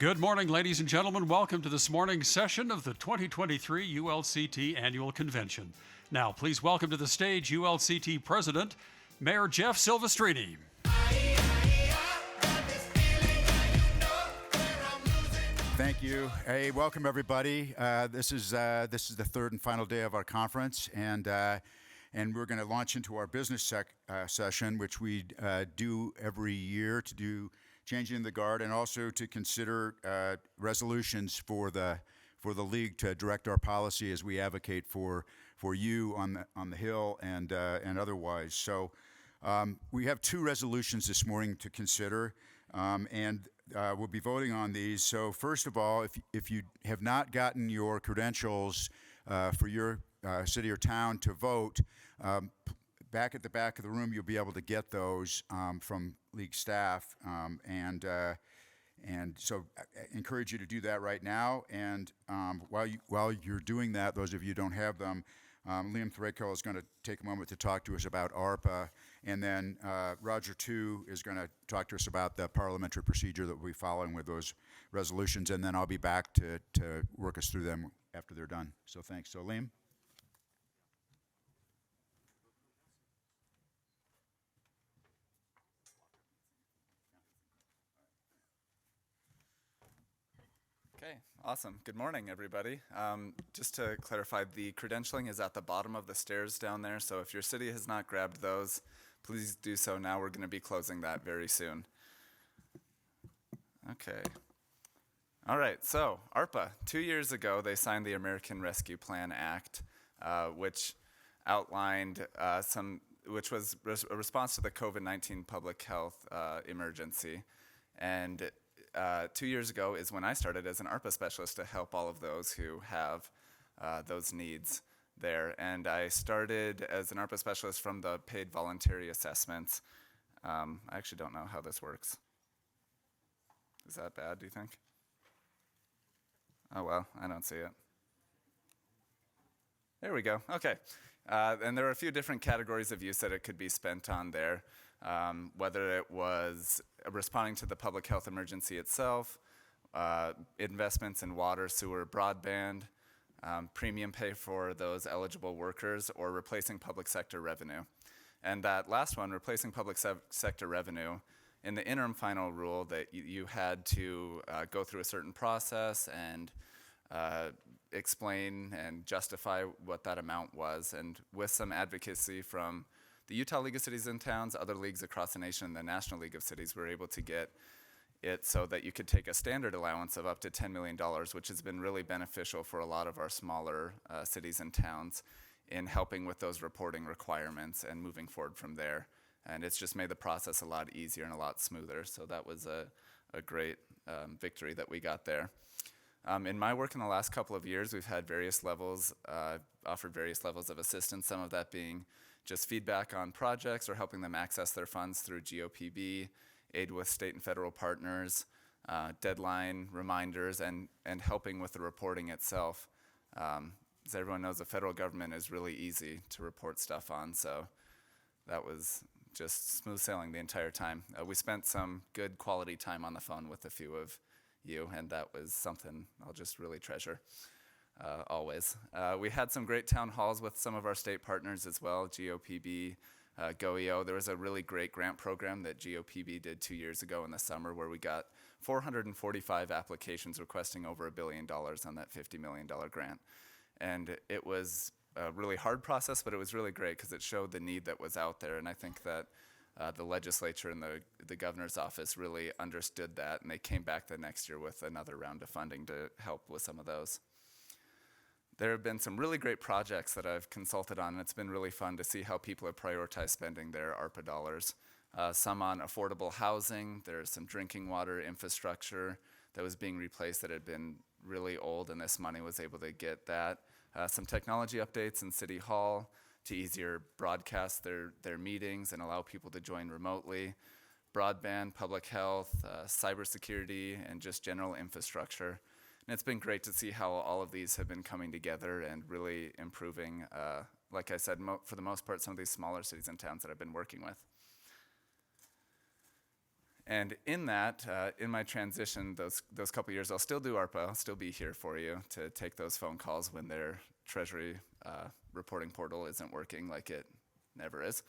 Good morning, ladies and gentlemen. Welcome to this morning's session of the 2023 ULCT Annual Convention. Now, please welcome to the stage ULCT President, Mayor Jeff Silvestrini. Thank you. Hey, welcome everybody. This is the third and final day of our conference, and we're going to launch into our business session, which we do every year to do changing the guard, and also to consider resolutions for the league to direct our policy as we advocate for you on the Hill and otherwise. So we have two resolutions this morning to consider, and we'll be voting on these. So first of all, if you have not gotten your credentials for your city or town to vote, back at the back of the room, you'll be able to get those from league staff, and so I encourage you to do that right now. And while you're doing that, those of you who don't have them, Thrailkill is going to take a moment to talk to us about ARPA, and then Roger too is going to talk to us about the parliamentary procedure that we'll be following with those resolutions, and then I'll be back to work us through them after they're done. So thanks. So Liam. Okay, awesome. Good morning, everybody. Just to clarify, the credentialing is at the bottom of the stairs down there, so if your city has not grabbed those, please do so now. We're going to be closing that very soon. Okay. All right, so ARPA. 2 years ago, they signed the American Rescue Plan Act, which outlined which was a response to the COVID-19 public health emergency. And 2 years ago is when I started as an ARPA specialist to help all of those who have those needs there. And I started as an ARPA specialist from the paid voluntary assessments. I actually don't know how this works. Is that bad, do you think? Oh, well, I don't see it. There we go. Okay. And there are a few different categories of use that it could be spent on there. Whether it was responding to the public health emergency itself, investments in water, sewer, broadband, premium pay for those eligible workers, or replacing public sector revenue. And that last one, replacing public sector revenue, in the interim final rule that you had to go through a certain process and explain and justify what that amount was. And with some advocacy from the Utah League of Cities and Towns, other leagues across the nation, and the National League of Cities, were able to get it so that you could take a standard allowance of up to $10 million, which has been really beneficial for a lot of our smaller cities and towns in helping with those reporting requirements and moving forward from there. And it's just made the process a lot easier and a lot smoother. So that was a great victory that we got there. In my work in the last couple of years, we've had various levels, offered various levels of assistance, some of that being just feedback on projects or helping them access their funds through GOPB, aid with state and federal partners, deadline reminders, and helping with the reporting itself. As everyone knows, the federal government is really easy to report stuff on, so that was just smooth sailing the entire time. We spent some good quality time on the phone with a few of you, and that was something I'll just really treasure. Always. We had some great town halls with some of our state partners as well, GOPB, GOEO. There was a really great grant program that GOPB did 2 years ago in the summer where we got 445 applications requesting over $1 billion on that $50 million grant. And it was a really hard process, but it was really great because it showed the need that was out there. And I think that the legislature and the governor's office really understood that, and they came back the next year with another round of funding to help with some of those. There have been some really great projects that I've consulted on, and it's been really fun to see how people have prioritized spending their ARPA dollars. Some on affordable housing. There's some drinking water infrastructure that was being replaced that had been really old, and this money was able to get that. Some technology updates in City Hall to easier broadcast their meetings and allow people to join remotely. Broadband, public health, cybersecurity, and just general infrastructure. And it's been great to see how all of these have been coming together and really improving, like I said, for the most part, some of these smaller cities and towns that I've been working with. And in that, in my transition, those couple years, I'll still do ARPA. I'll still be here for you to take those phone calls when their Treasury reporting portal isn't working like it never is.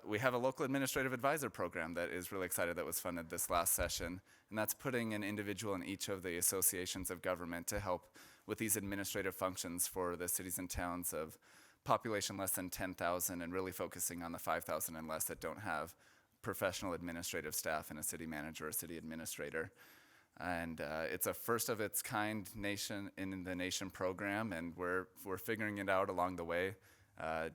We have a local administrative advisor program that is really excited that was funded this last session, and that's putting an individual in each of the associations of government to help with these administrative functions for the cities and towns of population less than 10,000 and really focusing on the 5,000 and less that don't have professional administrative staff and a city manager or city administrator. And it's a first of its kind in the nation program, and we're figuring it out along the way,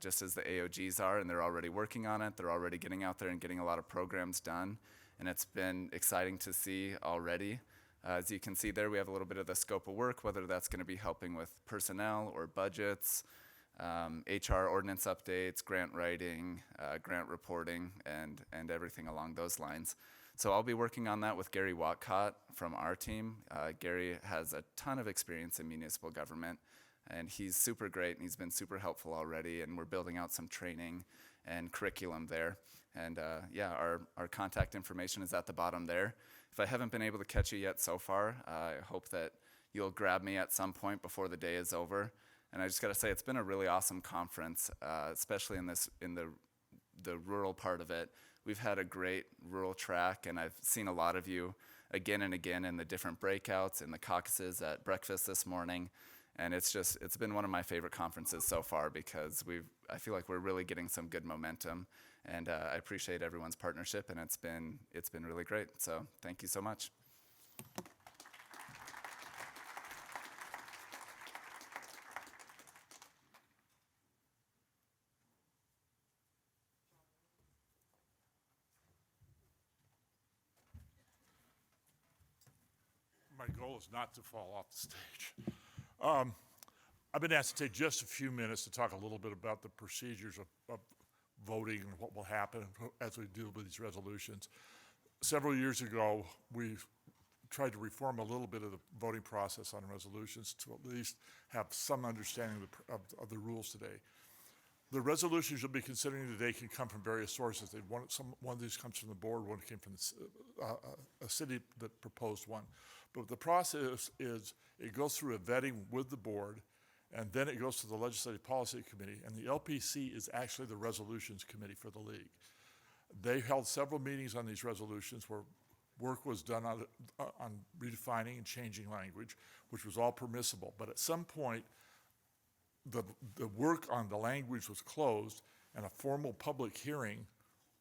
just as the AOGs are, and they're already working on it. They're already getting out there and getting a lot of programs done, and it's been exciting to see already. As you can see there, we have a little bit of the scope of work, whether that's going to be helping with personnel or budgets, HR ordinance updates, grant writing, grant reporting, and everything along those lines. So I'll be working on that with Gary Watcott from our team. Gary has a ton of experience in municipal government, and he's super great, and he's been super helpful already, and we're building out some training and curriculum there. And yeah, our contact information is at the bottom there. If I haven't been able to catch you yet so far, I hope that you'll grab me at some point before the day is over. And I just got to say, it's been a really awesome conference, especially in the rural part of it. We've had a great rural track, and I've seen a lot of you again and again in the different breakouts, in the caucuses, at breakfast this morning. And it's been one of my favorite conferences so far because I feel like we're really getting some good momentum. And I appreciate everyone's partnership, and it's been really great. So thank you so much. My goal is not to fall off the stage. I've been asked to take just a few minutes to talk a little bit about the procedures of voting and what will happen as we deal with these resolutions. Several years ago, we tried to reform a little bit of the voting process on resolutions to at least have some understanding of the rules today. The resolutions you'll be considering today can come from various sources. One of these comes from the board, one came from a city that proposed one. But the process is it goes through a vetting with the board, and then it goes to the Legislative Policy Committee, and the LPC is actually the resolutions committee for the league. They held several meetings on these resolutions where work was done on redefining and changing language, which was all permissible. But at some point, the work on the language was closed, and a formal public hearing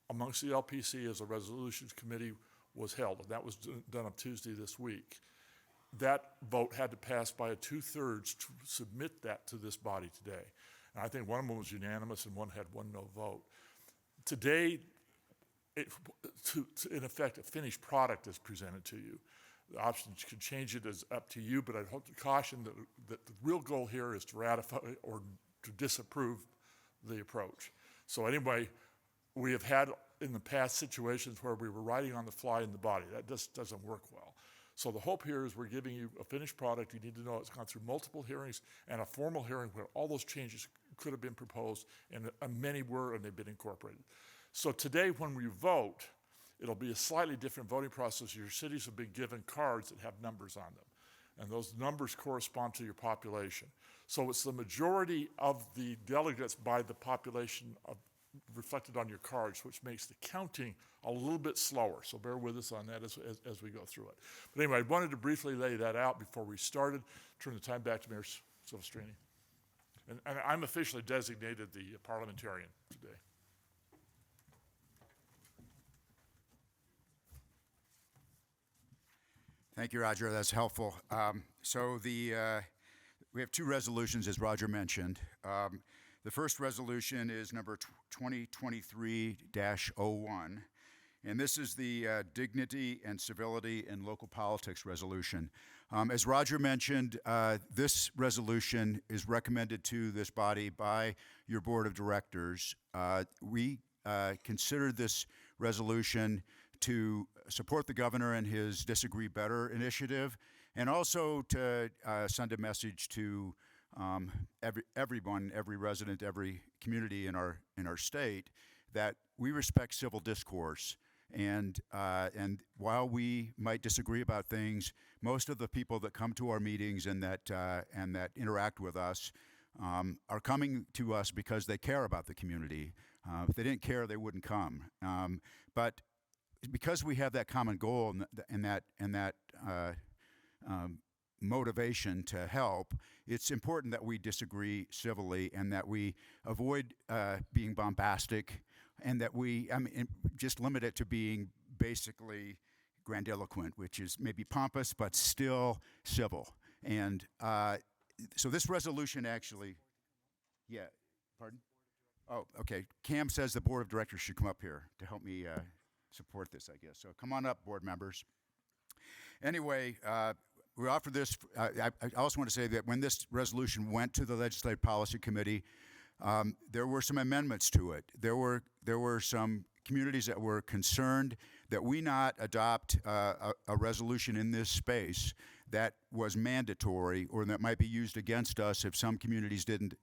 amongst the LPC as a resolutions committee was held, and that was done on Tuesday this week. That vote had to pass by a 2/3 to submit that to this body today. And I think one of them was unanimous and one had one no vote. Today, in effect, a finished product is presented to you. The options could change it as up to you, but I'd hope to caution that the real goal here is to ratify or to disapprove the approach. So anyway, we have had in the past situations where we were writing on the fly in the body. That just doesn't work well. So the hope here is we're giving you a finished product. You need to know it's gone through multiple hearings and a formal hearing where all those changes could have been proposed, and many were, and they've been incorporated. So today when we vote, it'll be a slightly different voting process. Your cities have been given cards that have numbers on them, and those numbers correspond to your population. So it's the majority of the delegates by the population reflected on your cards, which makes the counting a little bit slower. So bear with us on that as we go through it. But anyway, I wanted to briefly lay that out before we started. Turn the time back to Mayor Silvestrini. And I'm officially designated the parliamentarian today. Thank you, Roger. That's helpful. We have two resolutions, as Roger mentioned. The first resolution is number 2023-01, and this is the Dignity and Civility in Local Politics resolution. As Roger mentioned, this resolution is recommended to this body by your board of directors. We considered this resolution to support the governor in his Disagree Better initiative, and also to send a message to everyone, every resident, every community in our state, that we respect civil discourse, And while we might disagree about things, most of the people that come to our meetings and that interact with us are coming to us because they care about the community. If they didn't care, they wouldn't come. But because we have that common goal and that motivation to help, it's important that we disagree civilly and that we avoid being bombastic, and that we just limit it to being basically grandiloquent, which is maybe pompous but still civil. And so this resolution actually, yeah, pardon? Oh, okay. Cam says the board of directors should come up here to help me support this, I guess. So come on up, board members. Anyway, we offer this. I also want to say that when this resolution went to the Legislative Policy Committee, there were some amendments to it. There were some communities that were concerned that we not adopt a resolution in this space that was mandatory or that might be used against us if some communities didn't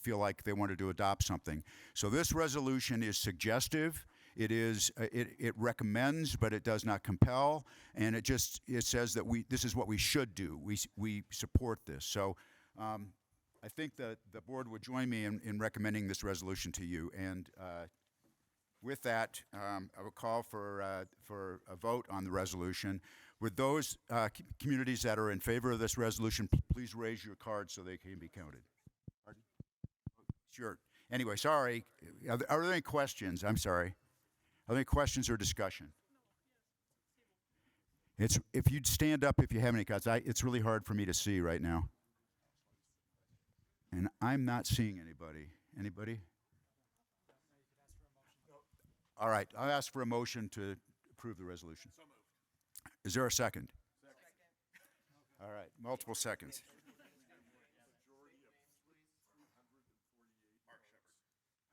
feel like they wanted to adopt something. So this resolution is suggestive. It recommends, but it does not compel, and it says that this is what we should do. We support this. So I think that the board would join me in recommending this resolution to you. And with that, I will call for a vote on the resolution. With those communities that are in favor of this resolution, please raise your card so they can be counted. Pardon? Sure. Anyway, sorry. Are there any questions? I'm sorry. Are there any questions or discussion? If you'd stand up if you have any cards. It's really hard for me to see right now. And I'm not seeing anybody. Anybody? All right, I'll ask for a motion to approve the resolution. So moved. Is there a second? Second. All right, multiple seconds.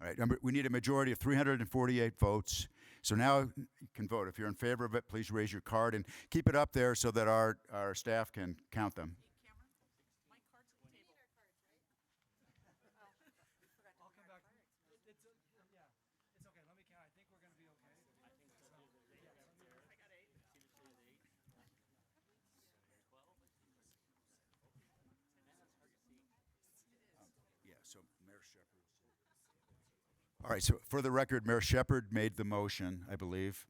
All right, we need a majority of 348 votes. So now you can vote. If you're in favor of it, please raise your card and keep it up there so that our staff can count them. All right, so for the record, Mayor Shepherd made the motion, I believe,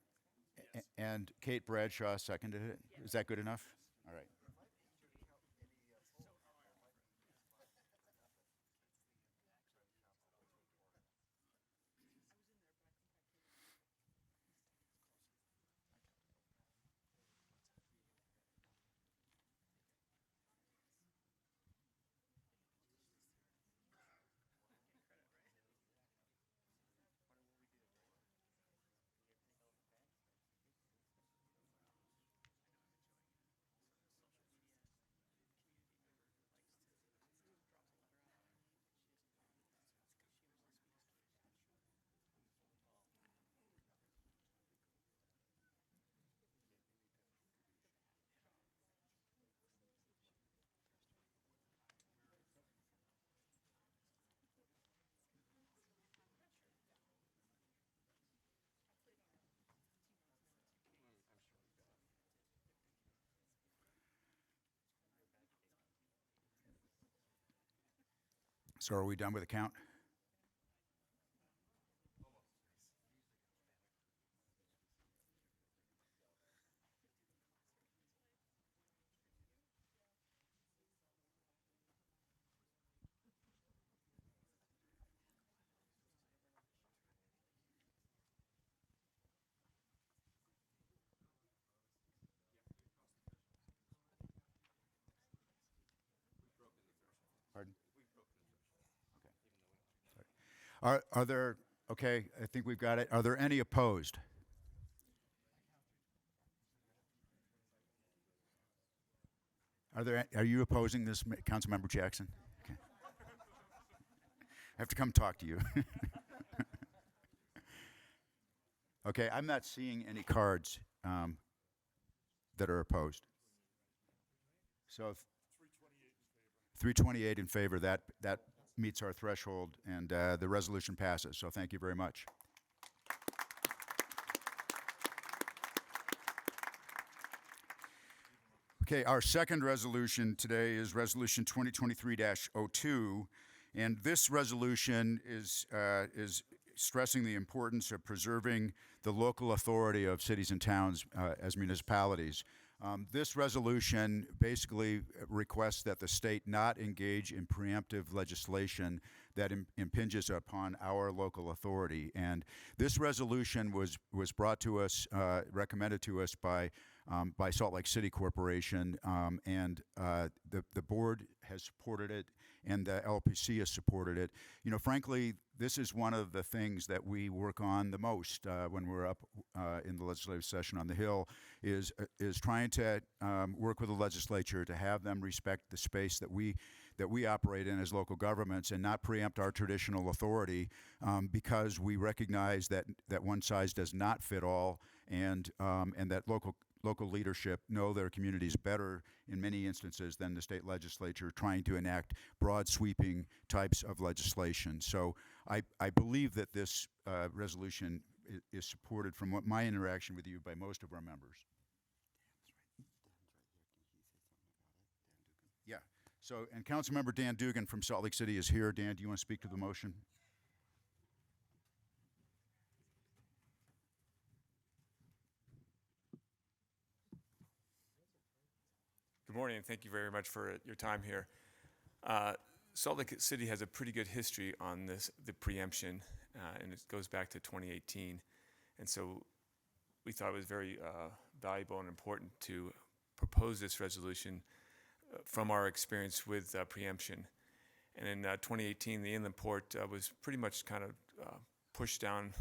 and Kate Bradshaw seconded it. Is that good enough? All right. So are we done with the count? Pardon? Okay. Are there, okay, I think we've got it. Are there any opposed? Are you opposing this, Councilmember Jackson? Okay. I have to come talk to you. Okay, I'm not seeing any cards that are opposed. So 328 in favor, that meets our threshold, and the resolution passes. So thank you very much. Okay, our second resolution today is Resolution 2023-02, and this resolution is stressing the importance of preserving the local authority of cities and towns as municipalities. This resolution basically requests that the state not engage in preemptive legislation that impinges upon our local authority. And this resolution was brought to us, recommended to us by Salt Lake City Corporation, and the board has supported it, and the LPC has supported it. You know, frankly, this is one of the things that we work on the most when we're up in the legislative session on the Hill, is trying to work with the legislature to have them respect the space that we operate in as local governments and not preempt our traditional authority, because we recognize that one size does not fit all, and that local leadership know their communities better in many instances than the state legislature trying to enact broad sweeping types of legislation. So I believe that this resolution is supported from what my interaction with you by most of our members. Yeah. So, and Councilmember Dan Dugan from Salt Lake City is here. Dan, do you want to speak to the motion? Good morning, and thank you very much for your time here. Salt Lake City has a pretty good history on the preemption, and it goes back to 2018. And so we thought it was very valuable and important to propose this resolution from our experience with preemption. And in 2018, the inland port was pretty much kind of pushed down,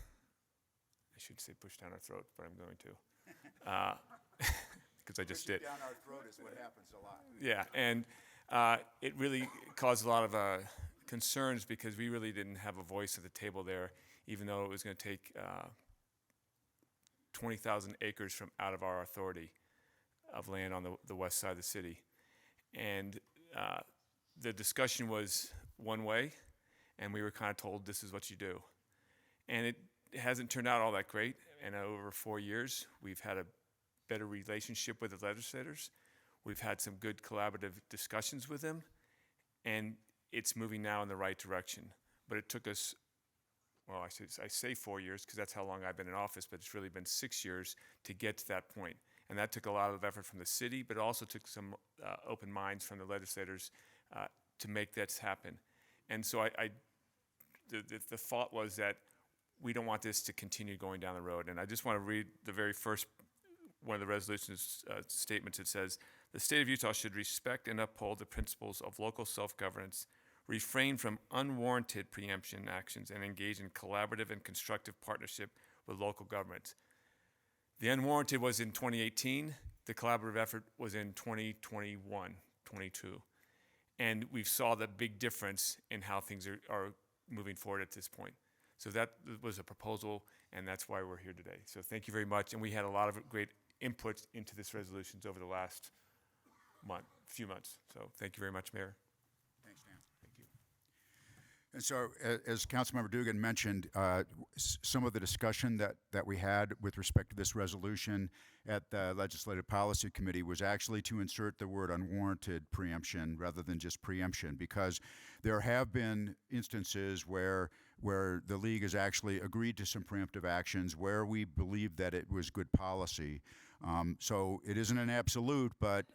I should say pushed down our throat, but I'm going to. Because I just did. Down our throat is what happens a lot. Yeah, and it really caused a lot of concerns because we really didn't have a voice at the table there, even though it was going to take 20,000 acres from out of our authority of land on the west side of the city. And the discussion was one way, and we were kind of told this is what you do. And it hasn't turned out all that great, and over 4 years, we've had a better relationship with the legislators. We've had some good collaborative discussions with them, and it's moving now in the right direction. But it took us, well, I say 4 years because that's how long I've been in office, but it's really been 6 years to get to that point. And that took a lot of effort from the city, but it also took some open minds from the legislators to make that happen. And so the thought was that we don't want this to continue going down the road. And I just want to read the very first one of the resolution's statements. It says, the state of Utah should respect and uphold the principles of local self-governance, refrain from unwarranted preemption actions, and engage in collaborative and constructive partnership with local governments. The unwarranted was in 2018. The collaborative effort was in 2021, 22. And we saw the big difference in how things are moving forward at this point. So that was a proposal, and that's why we're here today. So thank you very much. And we had a lot of great input into this resolutions over the last few months. So thank you very much, Mayor. Thanks, Dan. Thank you. And so, as Councilmember Dugan mentioned, some of the discussion that we had with respect to this resolution at the Legislative Policy Committee was actually to insert the word unwarranted preemption rather than just preemption, because there have been instances where the league has actually agreed to some preemptive actions where we believe that it was good policy. So it isn't an absolute, but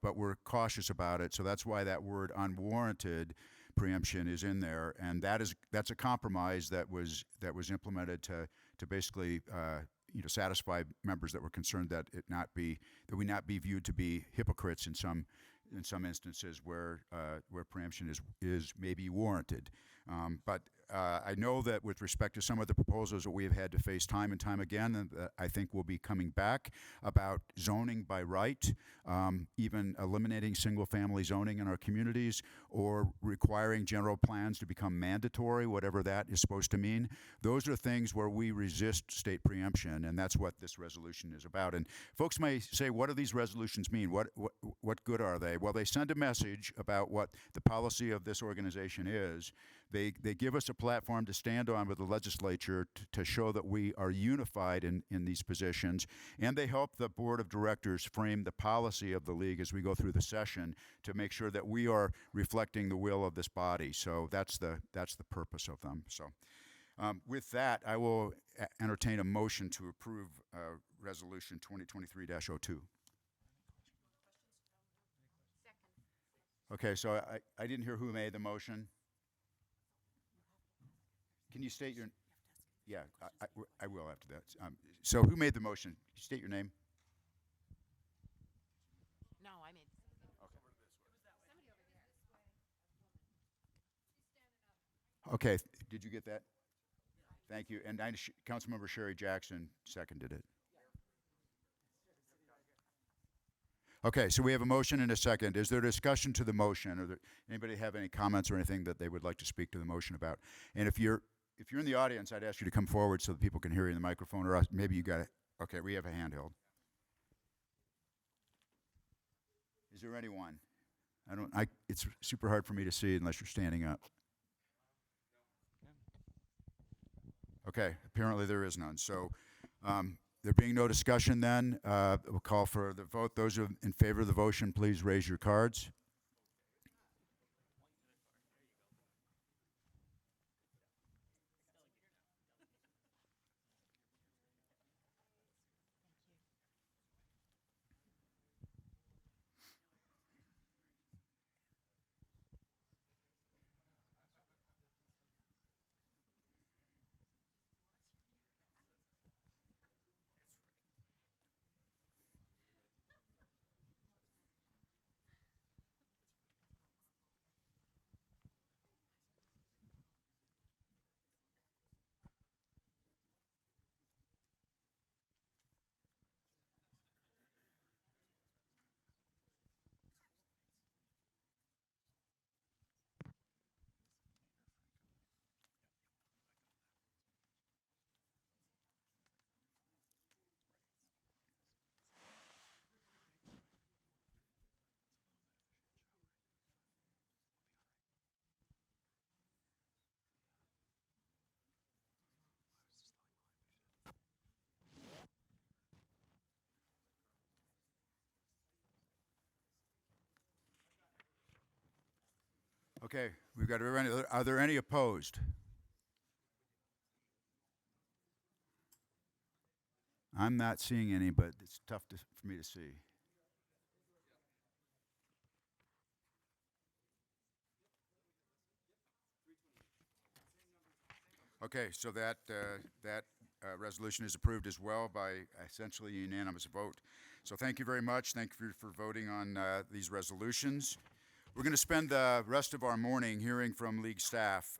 we're cautious about it. So that's why that word unwarranted preemption is in there, and that's a compromise that was implemented to basically satisfy members that were concerned that we not be viewed to be hypocrites in some instances where preemption is maybe warranted. But I know that with respect to some of the proposals that we have had to face time and time again, and I think we'll be coming back about zoning by right, even eliminating single-family zoning in our communities, or requiring general plans to become mandatory, whatever that is supposed to mean. Those are things where we resist state preemption, and that's what this resolution is about. And folks may say, what do these resolutions mean? What good are they? Well, they send a message about what the policy of this organization is. They give us a platform to stand on with the legislature to show that we are unified in these positions, and they help the board of directors frame the policy of the league as we go through the session to make sure that we are reflecting the will of this body. So that's the purpose of them. So with that, I will entertain a motion to approve Resolution 2023-02. Okay, so I didn't hear who made the motion. Can you state your? Yeah, I will after that. So who made the motion? State your name. No, I made. Okay, did you get that? Thank you. And Councilmember Sherry Jackson seconded it. Okay, so we have a motion and a second. Is there discussion to the motion? Or anybody have any comments or anything that they would like to speak to the motion about? And if you're in the audience, I'd ask you to come forward so that people can hear you in the microphone, or maybe you got it. Okay, we have a handheld. Is there anyone? It's super hard for me to see unless you're standing up. Okay, apparently there is none. So there being no discussion then, we'll call for the vote. Those in favor of the motion, please raise your cards. Okay, we've got are there any opposed? I'm not seeing any, but it's tough for me to see. Okay, so that resolution is approved as well by essentially a unanimous vote. So thank you very much. Thank you for voting on these resolutions. We're going to spend the rest of our morning hearing from League staff.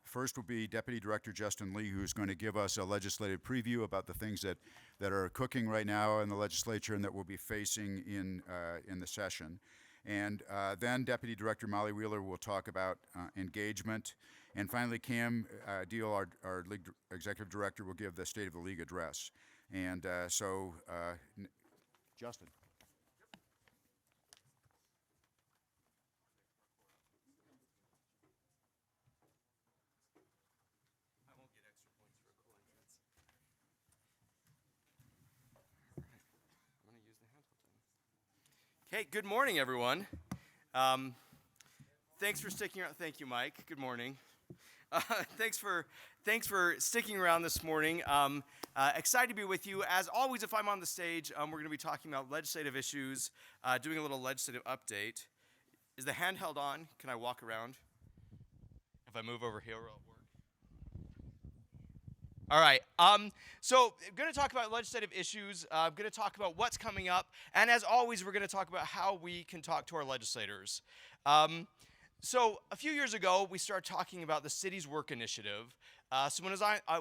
First will be Deputy Director Justin Lee, who's going to give us a legislative preview about the things that are cooking right now in the legislature and that we'll be facing in the session. And then Deputy Director Molly Wheeler will talk about engagement. And finally, Cam Diehl, our League Executive Director, will give the State of the League address. And Justin. Hey, good morning, everyone. Thanks for sticking around. Thank you, Mike. Good morning. Thanks for sticking around this morning. Excited to be with you. As always, if I'm on the stage, we're going to be talking about legislative issues, doing a little legislative update. Is the handheld on? Can I walk around? If I move over here, will it work? All right, so I'm going to talk about legislative issues. I'm going to talk about what's coming up. And as always, we're going to talk about how we can talk to our legislators. So a few years ago, we started talking about the city's work initiative. So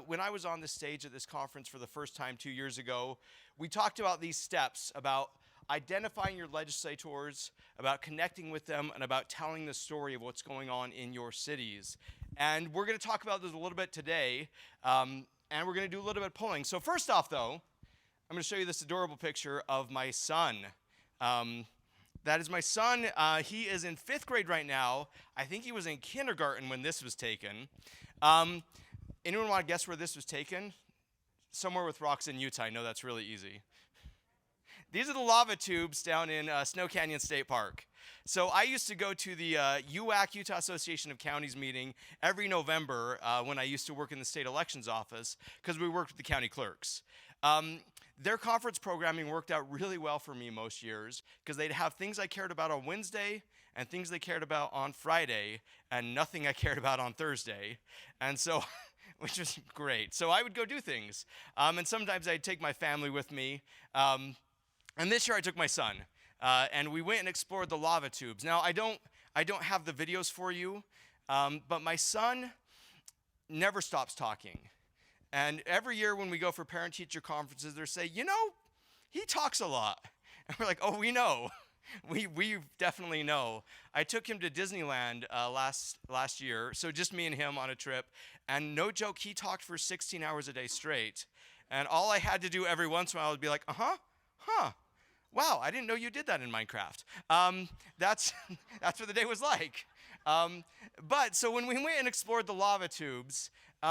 when I was on the stage at this conference for the first time 2 years ago, we talked about these steps, about identifying your legislators, about connecting with them, and about telling the story of what's going on in your cities. And we're going to talk about this a little bit today. And we're going to do a little bit of polling. So first off, though, I'm going to show you this adorable picture of my son. That is my son. He is in 5th grade right now. I think he was in kindergarten when this was taken. Anyone want to guess where this was taken? Somewhere with rocks in Utah. I know that's really easy. These are the lava tubes down in Snow Canyon State Park. So I used to go to the UAC, Utah Association of Counties meeting every November when I used to work in the state elections office because we worked with the county clerks. Their conference programming worked out really well for me most years because they'd have things I cared about on Wednesday and things they cared about on Friday and nothing I cared about on Thursday. And so, which was great. So I would go do things. And sometimes I'd take my family with me. And this year I took my son. And we went and explored the lava tubes. Now, I don't have the videos for you, but my son never stops talking. And every year when we go for parent-teacher conferences, they say, you know, he talks a lot. And we're like, oh, we know. We definitely know. I took him to Disneyland last year, so just me and him on a trip. And no joke, he talked for 16 hours a day straight. And all I had to do every once in a while would be like, wow, I didn't know you did that in Minecraft. That's what the day was like. But so when we went and explored the lava tubes,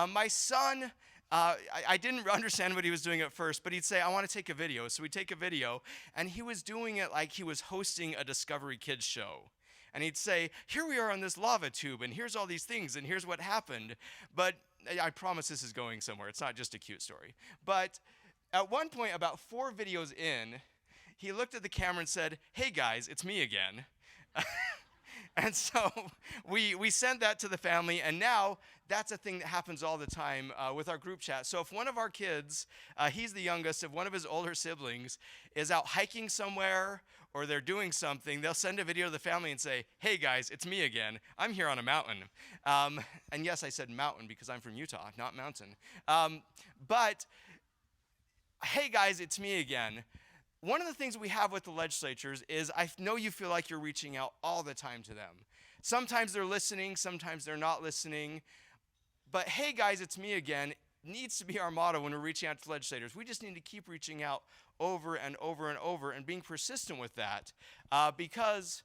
my son, I didn't understand what he was doing at first, but he'd say, I want to take a video. So we'd take a video, and he was doing it like he was hosting a Discovery Kids show. And he'd say, here we are on this lava tube, and here's all these things, and here's what happened. But I promise this is going somewhere. It's not just a cute story. But at one point, about 4 videos in, he looked at the camera and said, hey guys, it's me again. And so we sent that to the family, and now that's a thing that happens all the time with our group chat. So if one of our kids, he's the youngest, if one of his older siblings is out hiking somewhere or they're doing something, they'll send a video to the family and say, hey guys, it's me again. I'm here on a mountain. And yes, I said mountain because I'm from Utah, not mountain. But hey guys, it's me again. One of the things we have with the legislatures is I know you feel like you're reaching out all the time to them. Sometimes they're listening, sometimes they're not listening. But hey guys, it's me again needs to be our motto when we're reaching out to legislators. We just need to keep reaching out over and over and over and being persistent with that because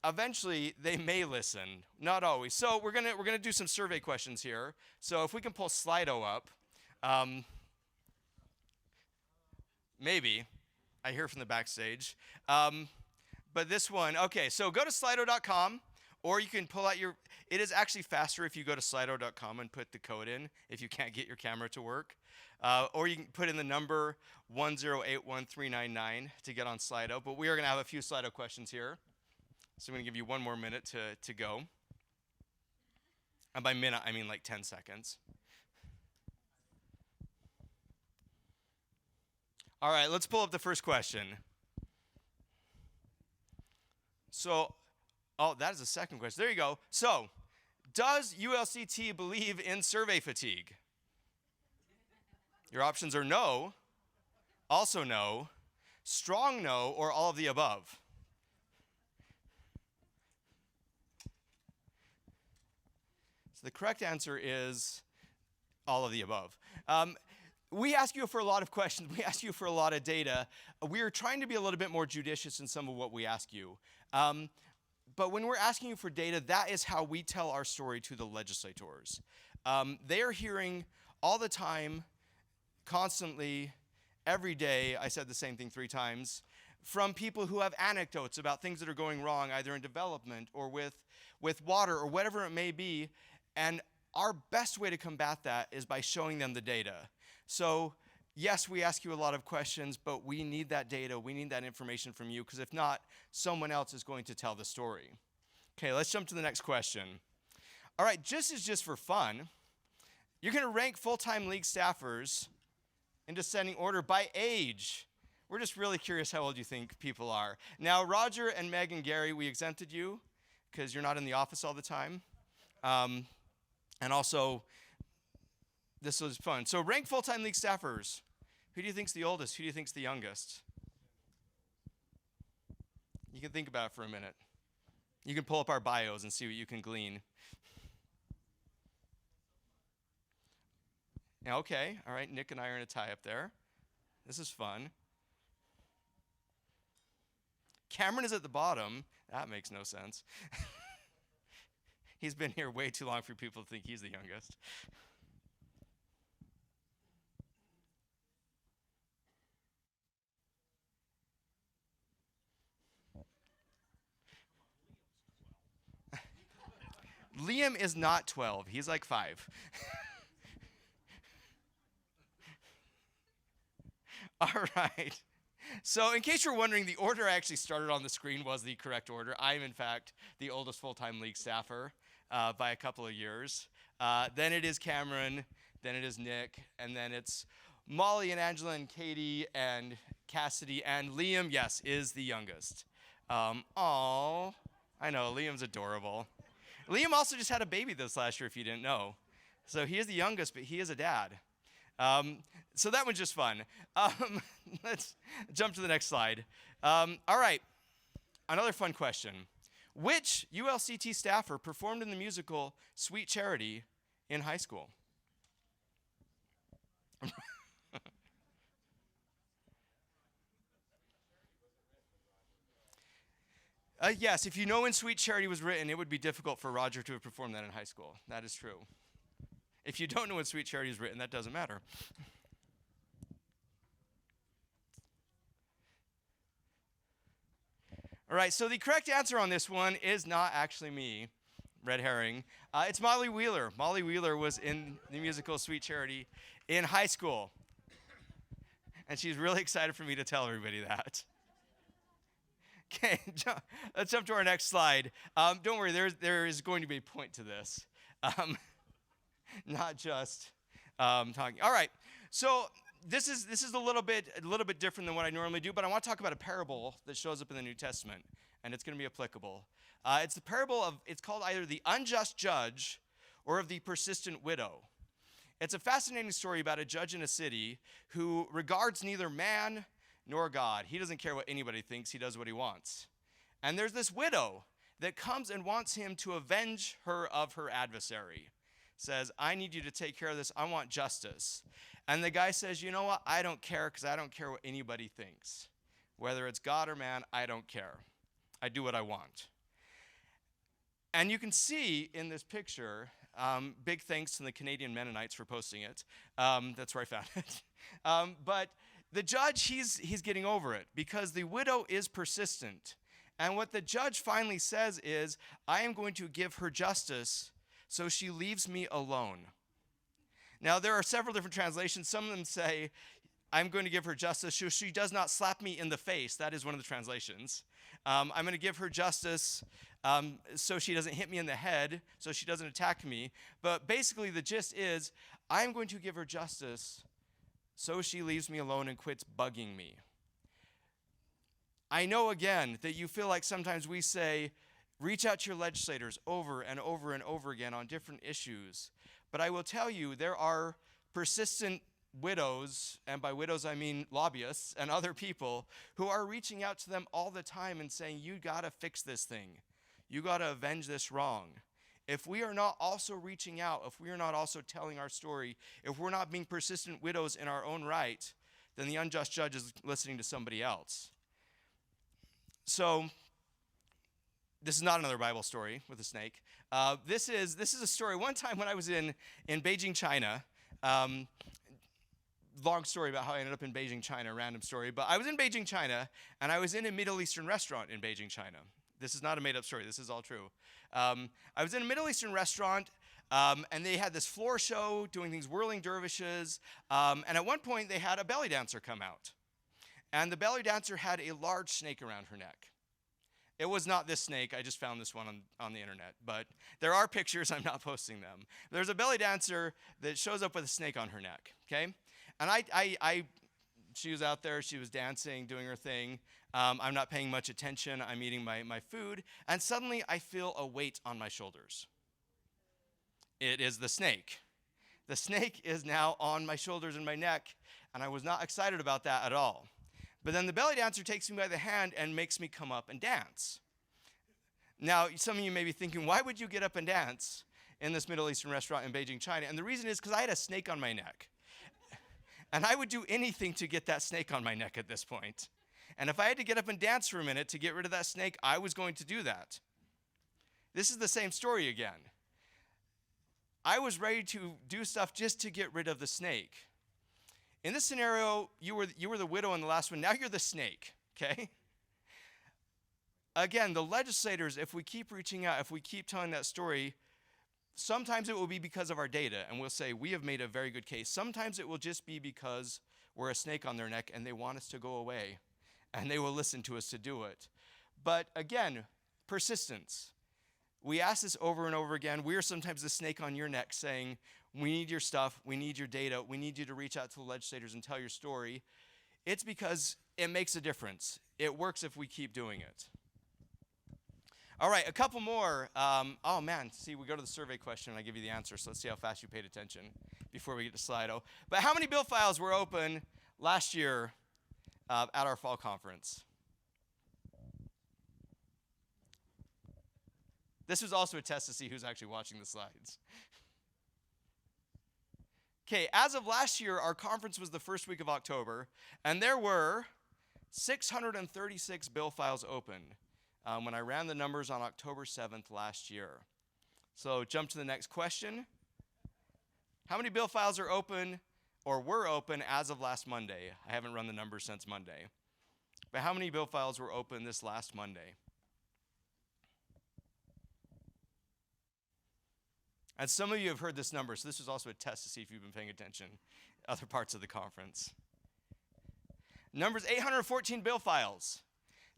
eventually they may listen, not always. So we're gonna do some survey questions here. So if we can pull Slido up, maybe. I hear from the backstage. But this one, okay, so go to Slido.com, or you can pull out it is actually faster if you go to Slido.com and put the code in if you can't get your camera to work. Or you can put in the number 1081399 to get on Slido. But we are going to have a few Slido questions here. So I'm going to give you one more minute to go. And by minute, I mean like 10 seconds. All right, let's pull up the first question. So, that is the second question. There you go. So, does ULCT believe in survey fatigue? Your options are no, also no, strong no, or all of the above. So the correct answer is all of the above. We ask you for a lot of questions. We ask you for a lot of data. We are trying to be a little bit more judicious in some of what we ask you. But when we're asking you for data, that is how we tell our story to the legislators. They are hearing all the time, constantly, every day, I said the same thing 3 times, from people who have anecdotes about things that are going wrong, either in development or with water or whatever it may be. And our best way to combat that is by showing them the data. So, yes, we ask you a lot of questions, but we need that data, we need that information from you, because if not, someone else is going to tell the story. Okay, let's jump to the next question. All right, just for fun, you're going to rank full-time league staffers in descending order by age. We're just really curious how old you think people are. Now, Roger and Meg and Gary, we exempted you because you're not in the office all the time. And also, this was fun. So rank full-time league staffers. Who do you think's the oldest? Who do you think's the youngest? You can think about it for a minute. You can pull up our bios and see what you can glean. Yeah, okay, all right, Nick and I are in a tie up there. This is fun. Cameron is at the bottom. That makes no sense. He's been here way too long for people to think he's the youngest. Liam is not 12. He's like 5. All right. So in case you're wondering, the order I actually started on the screen was the correct order. I am, in fact, the oldest full-time league staffer by a couple of years. Then it is Cameron, then it is Nick, and then it's Molly and Angela and Katie and Cassidy, and Liam, yes, is the youngest. Aw, I know, Liam's adorable. Liam also just had a baby this last year, if you didn't know. So he is the youngest, but he is a dad. So that one's just fun. Let's jump to the next slide. All right, another fun question. Which ULCT staffer performed in the musical Sweet Charity in high school? Yes, if you know when Sweet Charity was written, it would be difficult for Roger to have performed that in high school. That is true. If you don't know when Sweet Charity is written, that doesn't matter. All right, so the correct answer on this one is not actually me, red herring. It's Molly Wheeler. Molly Wheeler was in the musical Sweet Charity in high school. And she's really excited for me to tell everybody that. Okay, let's jump to our next slide. Don't worry, there is going to be a point to this. Not just talking. All right, so this is a little bit different than what I normally do, but I want to talk about a parable that shows up in the New Testament, and it's going to be applicable. It's the parable of, it's called either the unjust judge or of the persistent widow. It's a fascinating story about a judge in a city who regards neither man nor God. He doesn't care what anybody thinks. He does what he wants. And there's this widow that comes and wants him to avenge her of her adversary. Says, I need you to take care of this. I want justice. And the guy says, you know what? I don't care because I don't care what anybody thinks. Whether it's God or man, I don't care. I do what I want. And you can see in this picture, big thanks to the Canadian Mennonites for posting it. That's where I found it. But the judge, he's getting over it because the widow is persistent. And what the judge finally says is, I am going to give her justice so she leaves me alone. Now, there are several different translations. Some of them say, I'm going to give her justice so she does not slap me in the face. That is one of the translations. I'm going to give her justice so she doesn't hit me in the head, so she doesn't attack me. But basically, the gist is, I'm going to give her justice so she leaves me alone and quits bugging me. I know, again, that you feel like sometimes we say, reach out to your legislators over and over and over again on different issues. But I will tell you, there are persistent widows, and by widows I mean lobbyists and other people, who are reaching out to them all the time and saying, you gotta fix this thing. You gotta avenge this wrong. If we are not also reaching out, if we are not also telling our story, if we're not being persistent widows in our own right, then the unjust judge is listening to somebody else. So, this is not another Bible story with a snake. This is a story. One time when I was in Beijing, China, long story about how I ended up in Beijing, China, random story, but I was in Beijing, China, and I was in a Middle Eastern restaurant in Beijing, China. This is not a made-up story. This is all true. I was in a Middle Eastern restaurant, and they had this floor show doing these whirling dervishes, and at one point they had a belly dancer come out. And the belly dancer had a large snake around her neck. It was not this snake. I just found this one on the internet. But there are pictures. I'm not posting them. There's a belly dancer that shows up with a snake on her neck, okay? And she was out there. She was dancing, doing her thing. I'm not paying much attention. I'm eating my food. And suddenly, I feel a weight on my shoulders. It is the snake. The snake is now on my shoulders and my neck. And I was not excited about that at all. But then the belly dancer takes me by the hand and makes me come up and dance. Now, some of you may be thinking, why would you get up and dance in this Middle Eastern restaurant in Beijing, China? And the reason is because I had a snake on my neck. And I would do anything to get that snake on my neck at this point. And if I had to get up and dance for a minute to get rid of that snake, I was going to do that. This is the same story again. I was ready to do stuff just to get rid of the snake. In this scenario, you were the widow in the last one. Now you're the snake, okay? Again, the legislators, if we keep reaching out, if we keep telling that story, sometimes it will be because of our data, and we'll say, we have made a very good case. Sometimes it will just be because we're a snake on their neck and they want us to go away, and they will listen to us to do it. But again, persistence. We ask this over and over again. We are sometimes the snake on your neck saying, we need your stuff, we need your data, we need you to reach out to the legislators and tell your story. It's because it makes a difference. It works if we keep doing it. All right, a couple more. Oh man, see, we go to the survey question and I give you the answer, so let's see how fast you paid attention before we get to Slido. But how many bill files were open last year at our fall conference? This was also a test to see who's actually watching the slides. Okay, as of last year, our conference was the first week of October, and there were 636 bill files open when I ran the numbers on October 7th last year. So jump to the next question. How many bill files are open or were open as of last Monday? I haven't run the numbers since Monday. But how many bill files were open this last Monday? And some of you have heard this number, so this was also a test to see if you've been paying attention other parts of the conference. Numbers 814 bill files.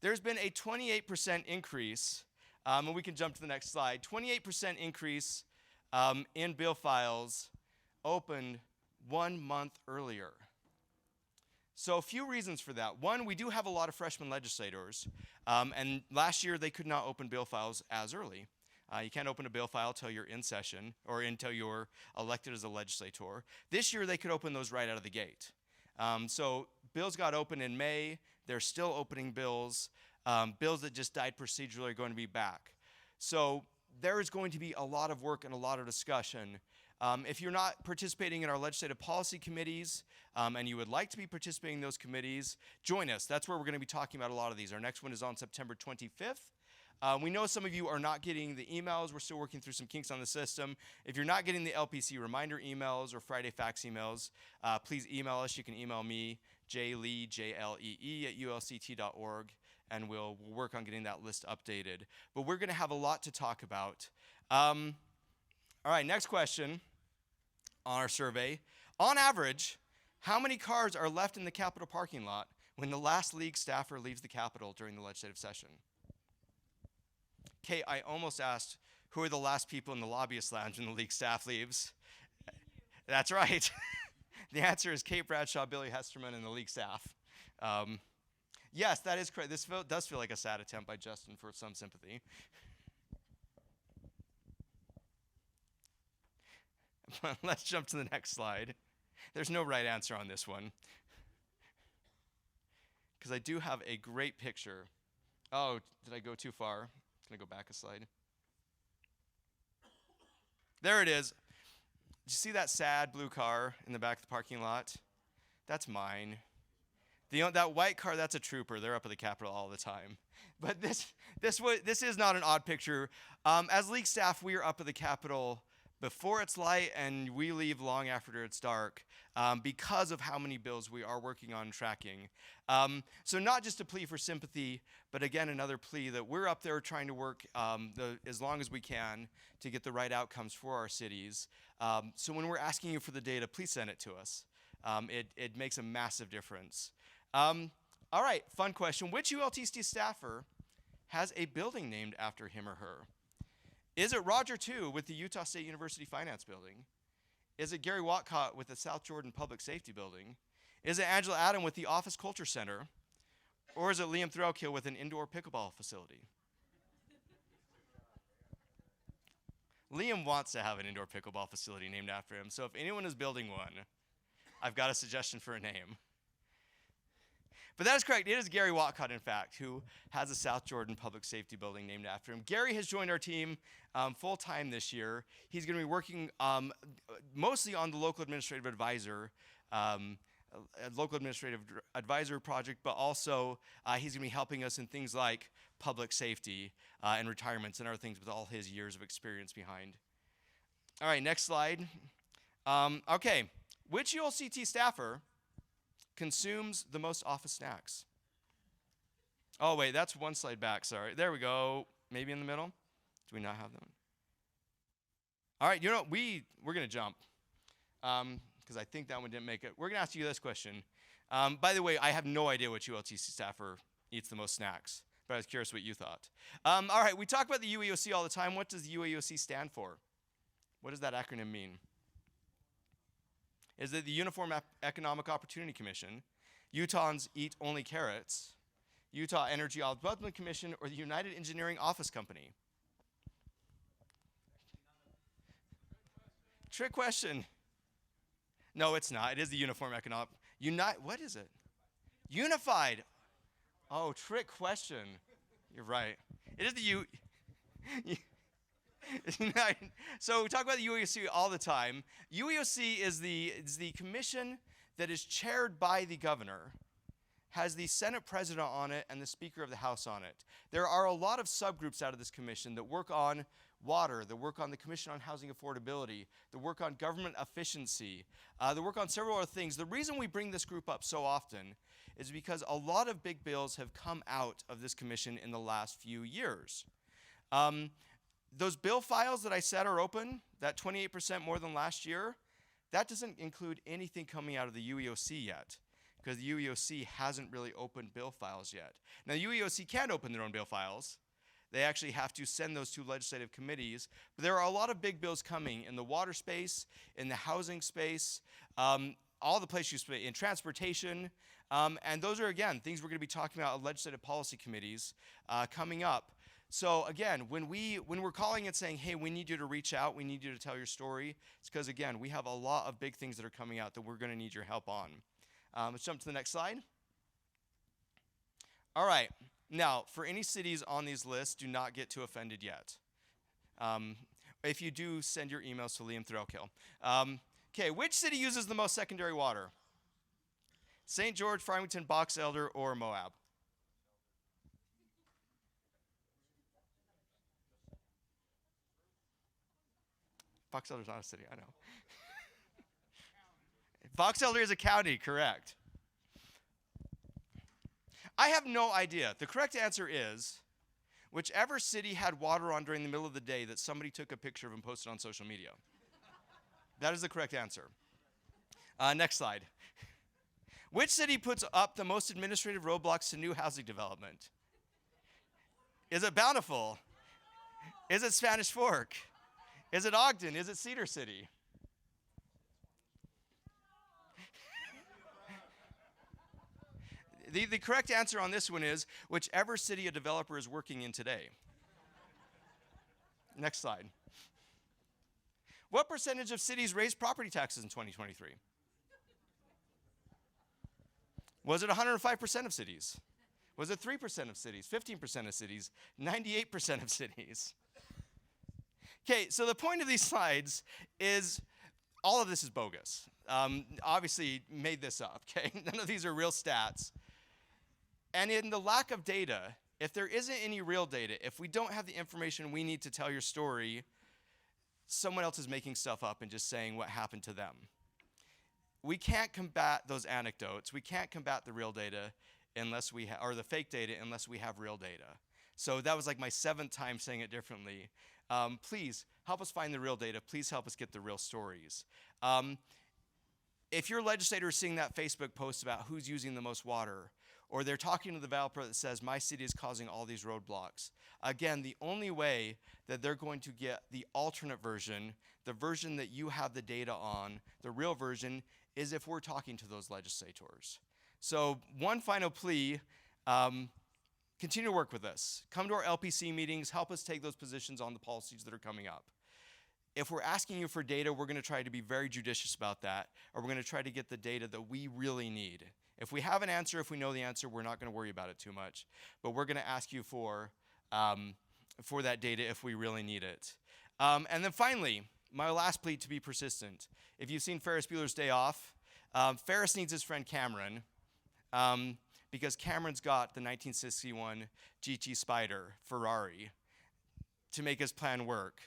There's been a 28% increase, and we can jump to the next slide. 28% increase in bill files opened 1 month earlier. So a few reasons for that. One, we do have a lot of freshman legislators, and last year they could not open bill files as early. You can't open a bill file until you're in session or until you're elected as a legislator. This year, they could open those right out of the gate. So bills got open in May. They're still opening bills. Bills that just died procedurally are going to be back. So there is going to be a lot of work and a lot of discussion. If you're not participating in our legislative policy committees and you would like to be participating in those committees, join us. That's where we're going to be talking about a lot of these. Our next one is on September 25th. We know some of you are not getting the emails. We're still working through some kinks on the system. If you're not getting the LPC reminder emails or Friday fax emails, please email us. You can email me, jlee, Jlee, at ulct.org, and we'll work on getting that list updated. But we're going to have a lot to talk about. All right, next question on our survey. On average, how many cars are left in the Capitol parking lot when the last league staffer leaves the Capitol during the legislative session? Okay, I almost asked, who are the last people in the lobbyist lounge when the league staff leaves? That's right. The answer is Kate Bradshaw, Billy Hesterman, and the league staff. Yes, that is correct. This does feel like a sad attempt by Justin for some sympathy. Let's jump to the next slide. There's no right answer on this one, because I do have a great picture. Oh, did I go too far? I'm going to go back a slide. There it is. Did you see that sad blue car in the back of the parking lot? That's mine. That white car, that's a trooper. They're up at the Capitol all the time. But this is not an odd picture. As league staff, we are up at the Capitol before it's light, and we leave long after it's dark because of how many bills we are working on tracking. So not just a plea for sympathy, but again, another plea that we're up there trying to work as long as we can to get the right outcomes for our cities. So when we're asking you for the data, please send it to us. It makes a massive difference. All right, fun question. Which ULTC staffer has a building named after him or her? Is it Roger Tu with the Utah State University Finance Building? Is it Gary Watcott with the South Jordan Public Safety Building? Is it Angela Adam with the Office Culture Center? Or is it Liam Thrailkill with an indoor pickleball facility? Liam wants to have an indoor pickleball facility named after him, so if anyone is building one, I've got a suggestion for a name. But that is correct. It is Gary Watcott, in fact, who has a South Jordan Public Safety Building named after him. Gary has joined our team full-time this year. He's going to be working mostly on the local administrative advisor a local administrative advisor project, but also he's going to be helping us in things like public safety and retirements and other things with all his years of experience behind. All right, next slide. Okay, which ULCT staffer consumes the most office snacks? Oh, wait, that's one slide back, sorry. There we go. Maybe in the middle? Do we not have that one? All right, we're going to jump because I think that one didn't make it. We're going to ask you this question. By the way, I have no idea which ULCT staffer eats the most snacks, but I was curious what you thought. All right, we talk about the UEOC all the time. What does the UEOC stand for? What does that acronym mean? Is it the Uniform Economic Opportunity Commission, Utahns Eat Only Carrots, Utah Energy Ombudsman Commission, or the United Engineering Office Company? Trick question. No, it's not. It is the Uniform Economic. What is it? Unified. Oh, trick question. You're right. It is the So we talk about the UEOC all the time. UEOC is the commission that is chaired by the governor, has the Senate president on it and the Speaker of the House on it. There are a lot of subgroups out of this commission that work on water, that work on the Commission on Housing Affordability, that work on government efficiency, that work on several other things. The reason we bring this group up so often is because a lot of big bills have come out of this commission in the last few years. Those bill files that I said are open, that 28% more than last year, that doesn't include anything coming out of the UEOC yet, because the UEOC hasn't really opened bill files yet. Now, the UEOC can open their own bill files. They actually have to send those to legislative committees. But there are a lot of big bills coming in the water space, in the housing space, all the places in transportation. And those are, again, things we're going to be talking about at legislative policy committees coming up. So again, when we're calling and saying, hey, we need you to reach out, we need you to tell your story, it's because, again, we have a lot of big things that are coming out that we're going to need your help on. Let's jump to the next slide. All right. Now, for any cities on these lists, do not get too offended yet. If you do, send your emails to Liam Thrailkill. Okay, which city uses the most secondary water? St. George, Farmington, Box Elder, or Moab? Box Elder's not a city, I know. Box Elder is a county, correct. I have no idea. The correct answer is whichever city had water on during the middle of the day that somebody took a picture of and posted on social media. That is the correct answer. Next slide. Which city puts up the most administrative roadblocks to new housing development? Is it Bountiful? Is it Spanish Fork? Is it Ogden? Is it Cedar City? The correct answer on this one is whichever city a developer is working in today. Next slide. What percentage of cities raised property taxes in 2023? Was it 105% of cities? Was it 3% of cities, 15% of cities, 98% of cities? Okay, so the point of these slides is all of this is bogus. Obviously, made this up, okay? None of these are real stats. And in the lack of data, if there isn't any real data, if we don't have the information we need to tell your story, someone else is making stuff up and just saying what happened to them. We can't combat those anecdotes. We can't combat the real data unless we or the fake data unless we have real data. So that was like my 7th time saying it differently. Please help us find the real data. Please help us get the real stories. If your legislator is seeing that Facebook post about who's using the most water, or they're talking to the developer that says, my city is causing all these roadblocks. Again, the only way that they're going to get the alternate version, the version that you have the data on, the real version, is if we're talking to those legislators. So one final plea, continue to work with us. Come to our LPC meetings, help us take those positions on the policies that are coming up. If we're asking you for data, we're going to try to be very judicious about that, or we're going to try to get the data that we really need. If we have an answer, if we know the answer, we're not going to worry about it too much. But we're going to ask you for that data if we really need it. And then finally, my last plea to be persistent. If you've seen Ferris Bueller's Day Off, Ferris needs his friend Cameron because Cameron's got the 1961 GT Spider Ferrari to make his plan work.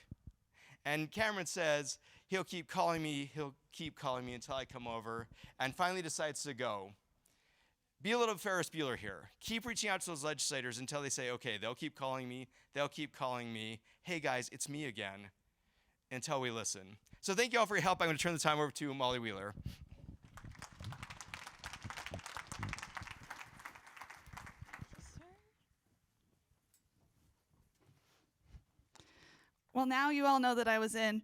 And Cameron says he'll keep calling me until I come over, and finally decides to go. Be a little Ferris Bueller here. Keep reaching out to those legislators until they say, okay, they'll keep calling me. Hey guys, it's me again, until we listen. So thank you all for your help. I'm going to turn the time over to Molly Wheeler. Well, now you all know that I was in.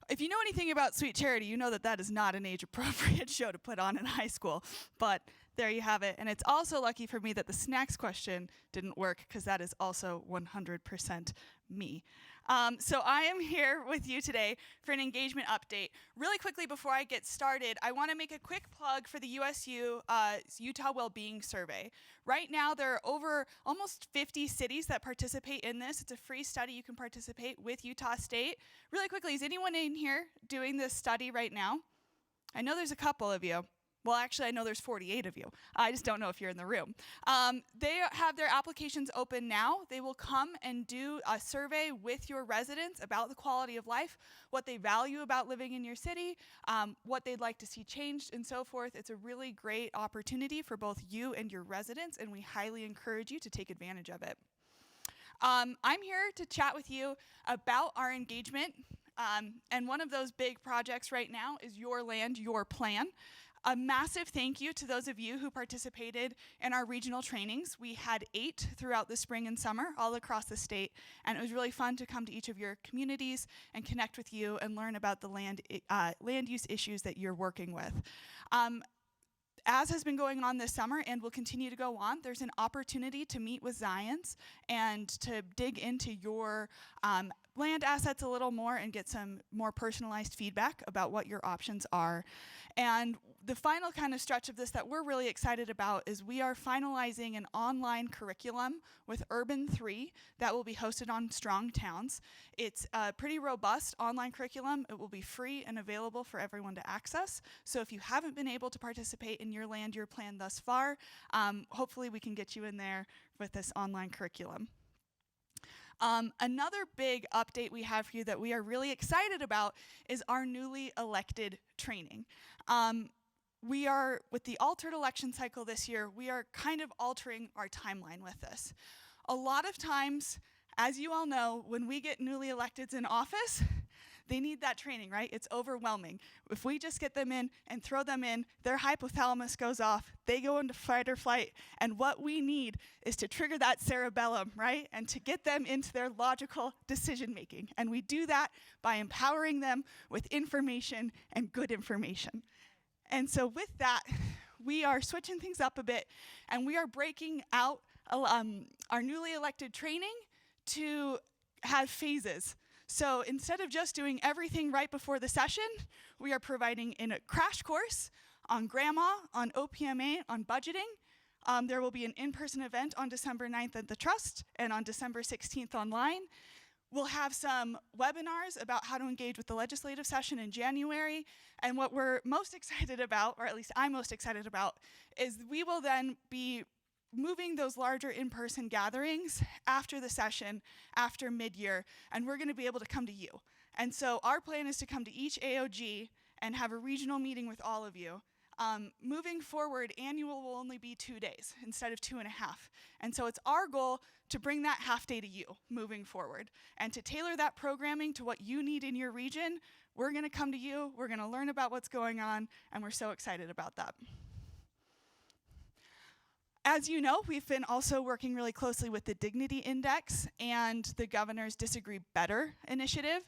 If you know anything about Sweet Charity, you know that that is not an age-appropriate show to put on in high school. But there you have it. And it's also lucky for me that the snacks question didn't work, because that is also 100% me. So I am here with you today for an engagement update. Really quickly before I get started, I want to make a quick plug for the USU Utah Wellbeing Survey. Right now, there are over almost 50 cities that participate in this. It's a free study. You can participate with Utah State. Really quickly, is anyone in here doing this study right now? I know there's a couple of you. Well, actually, I know there's 48 of you. I just don't know if you're in the room. They have their applications open now. They will come and do a survey with your residents about the quality of life, what they value about living in your city, what they'd like to see changed, and so forth. It's a really great opportunity for both you and your residents, and we highly encourage you to take advantage of it. I'm here to chat with you about our engagement, and one of those big projects right now is Your Land, Your Plan. A massive thank you to those of you who participated in our regional trainings. We had 8 throughout the spring and summer, all across the state, and it was really fun to come to each of your communities and connect with you and learn about the land use issues that you're working with. As has been going on this summer and will continue to go on, there's an opportunity to meet with Zions and to dig into your land assets a little more and get some more personalized feedback about what your options are. And the final kind of stretch of this that we're really excited about is we are finalizing an online curriculum with Urban 3 that will be hosted on Strong Towns. It's a pretty robust online curriculum. It will be free and available for everyone to access. So if you haven't been able to participate in Your Land, Your Plan thus far, hopefully we can get you in there with this online curriculum. Another big update we have for you that we are really excited about is our newly elected training. We are, with the altered election cycle this year, we are kind of altering our timeline with this. A lot of times, as you all know, when we get newly electeds in office, they need that training, right? It's overwhelming. If we just get them in and throw them in, their hypothalamus goes off, they go into fight or flight, and what we need is to trigger that cerebellum, right? And to get them into their logical decision making. And we do that by empowering them with information and good information. And so with that, we are switching things up a bit, and we are breaking out our newly elected training to have phases. So instead of just doing everything right before the session, we are providing a crash course on grandma, on OPMA, on budgeting. There will be an in-person event on December 9th at the Trust and on December 16th online. We'll have some webinars about how to engage with the legislative session in January. And what we're most excited about, or at least I'm most excited about, is we will then be moving those larger in-person gatherings after the session, after mid-year, and we're going to be able to come to you. And so our plan is to come to each AOG and have a regional meeting with all of you. Moving forward, annual will only be 2 days instead of 2.5. And so it's our goal to bring that half day to you moving forward and to tailor that programming to what you need in your region. We're going to come to you, we're going to learn about what's going on, and we're so excited about that. As you know, we've been also working really closely with the Dignity Index and the Governor's Disagree Better initiative.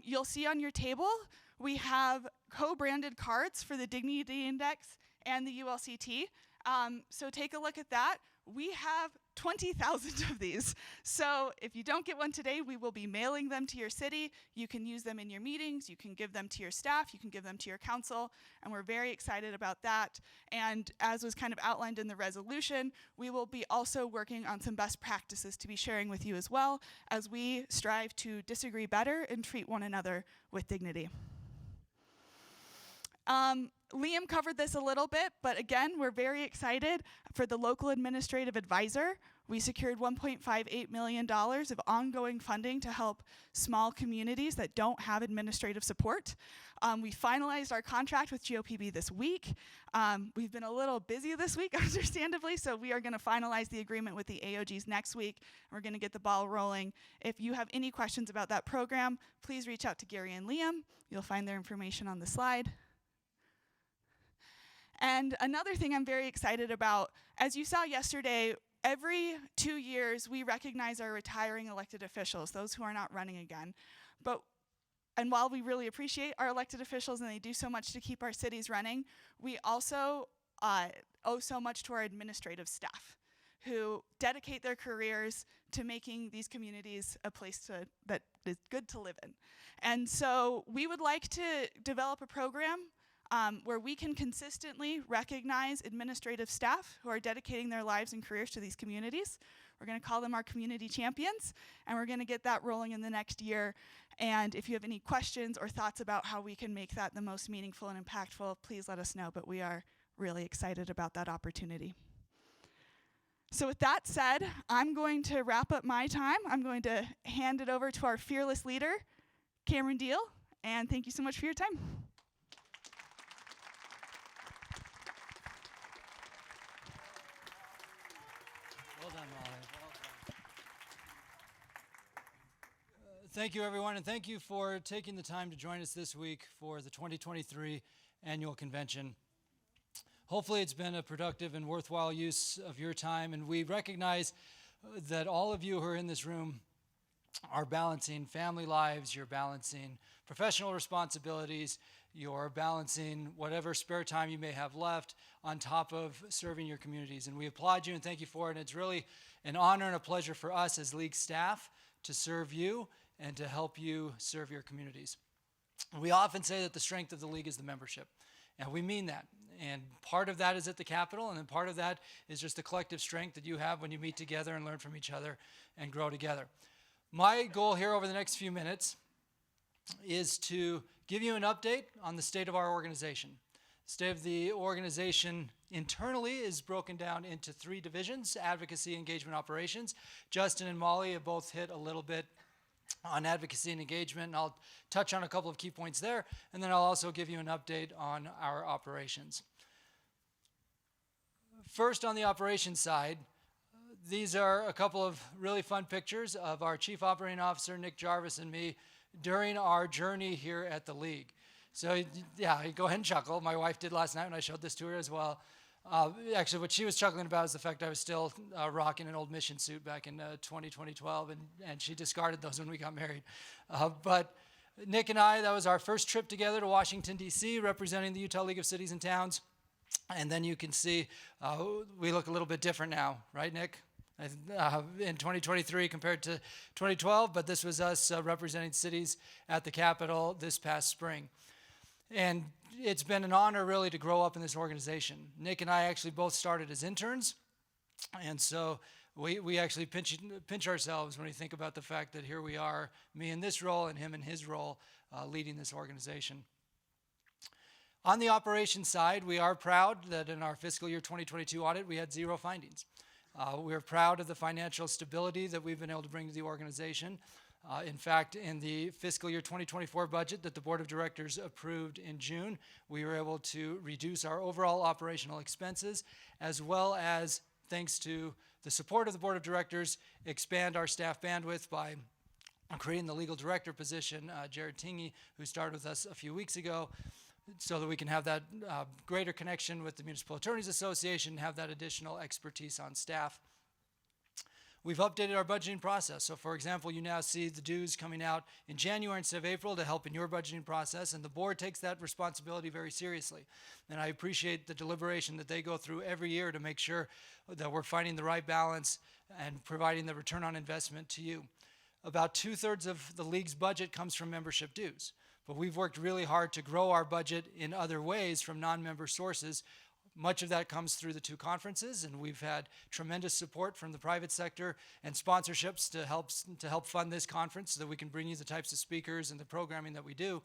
You'll see on your table, we have co-branded cards for the Dignity Index and the ULCT. So take a look at that. We have 20,000 of these. So if you don't get one today, we will be mailing them to your city. You can use them in your meetings. You can give them to your staff. You can give them to your council. And we're very excited about that. And as was kind of outlined in the resolution, we will be also working on some best practices to be sharing with you as well as we strive to disagree better and treat one another with dignity. Liam covered this a little bit, but again, we're very excited for the local administrative advisor. We secured $1.58 million of ongoing funding to help small communities that don't have administrative support. We finalized our contract with GOPB this week. We've been a little busy this week, understandably, so we are going to finalize the agreement with the AOGs next week. We're going to get the ball rolling. If you have any questions about that program, please reach out to Gary and Liam. You'll find their information on the slide. And another thing I'm very excited about, as you saw yesterday, every 2 years we recognize our retiring elected officials, those who are not running again. And while we really appreciate our elected officials and they do so much to keep our cities running, we also owe so much to our administrative staff who dedicate their careers to making these communities a place that is good to live in. And so we would like to develop a program where we can consistently recognize administrative staff who are dedicating their lives and careers to these communities. We're going to call them our community champions, and we're going to get that rolling in the next year. And if you have any questions or thoughts about how we can make that the most meaningful and impactful, please let us know, but we are really excited about that opportunity. So with that said, I'm going to wrap up my time. I'm going to hand it over to our fearless leader, Cameron Diehl, and thank you so much for your time. Well done, Molly. Well done. Thank you, everyone, and thank you for taking the time to join us this week for the 2023 annual convention. Hopefully it's been a productive and worthwhile use of your time, and we recognize that all of you who are in this room are balancing family lives, you're balancing professional responsibilities, you're balancing whatever spare time you may have left on top of serving your communities. And we applaud you and thank you for it. And it's really an honor and a pleasure for us as League staff to serve you and to help you serve your communities. We often say that the strength of the League is the membership, and we mean that. And part of that is at the Capitol, and then part of that is just the collective strength that you have when you meet together and learn from each other and grow together. My goal here over the next few minutes is to give you an update on the state of our organization. The state of the organization internally is broken down into 3 divisions: advocacy, engagement, operations. Justin and Molly have both hit a little bit on advocacy and engagement, and I'll touch on a couple of key points there, and then I'll also give you an update on our operations. First, on the operations side, these are a couple of really fun pictures of our Chief Operating Officer, Nick Jarvis, and me during our journey here at the League. So yeah, go ahead and chuckle. My wife did last night when I showed this to her as well. Actually, what she was chuckling about is the fact I was still rocking an old mission suit back in 2012, and she discarded those when we got married. But Nick and I, that was our first trip together to Washington, D.C., representing the Utah League of Cities and Towns. And then you can see we look a little bit different now, right, Nick? In 2023 compared to 2012, but this was us representing cities at the Capitol this past spring. And it's been an honor really to grow up in this organization. Nick and I actually both started as interns, and so we actually pinch ourselves when we think about the fact that here we are, me in this role and him in his role, leading this organization. On the operations side, we are proud that in our fiscal year 2022 audit, we had 0 findings. We're proud of the financial stability that we've been able to bring to the organization. In fact, in the fiscal year 2024 budget that the Board of Directors approved in June, we were able to reduce our overall operational expenses, as well as, thanks to the support of the Board of Directors, expand our staff bandwidth by creating the legal director position, Jared Tingy, who started with us a few weeks ago, so that we can have that greater connection with the Municipal Attorneys Association, have that additional expertise on staff. We've updated our budgeting process. So for example, you now see the dues coming out in January instead of April to help in your budgeting process, and the board takes that responsibility very seriously. And I appreciate the deliberation that they go through every year to make sure that we're finding the right balance and providing the return on investment to you. About 2/3 of the League's budget comes from membership dues, but we've worked really hard to grow our budget in other ways from non-member sources. Much of that comes through the 2 conferences, and we've had tremendous support from the private sector and sponsorships to help fund this conference so that we can bring you the types of speakers and the programming that we do.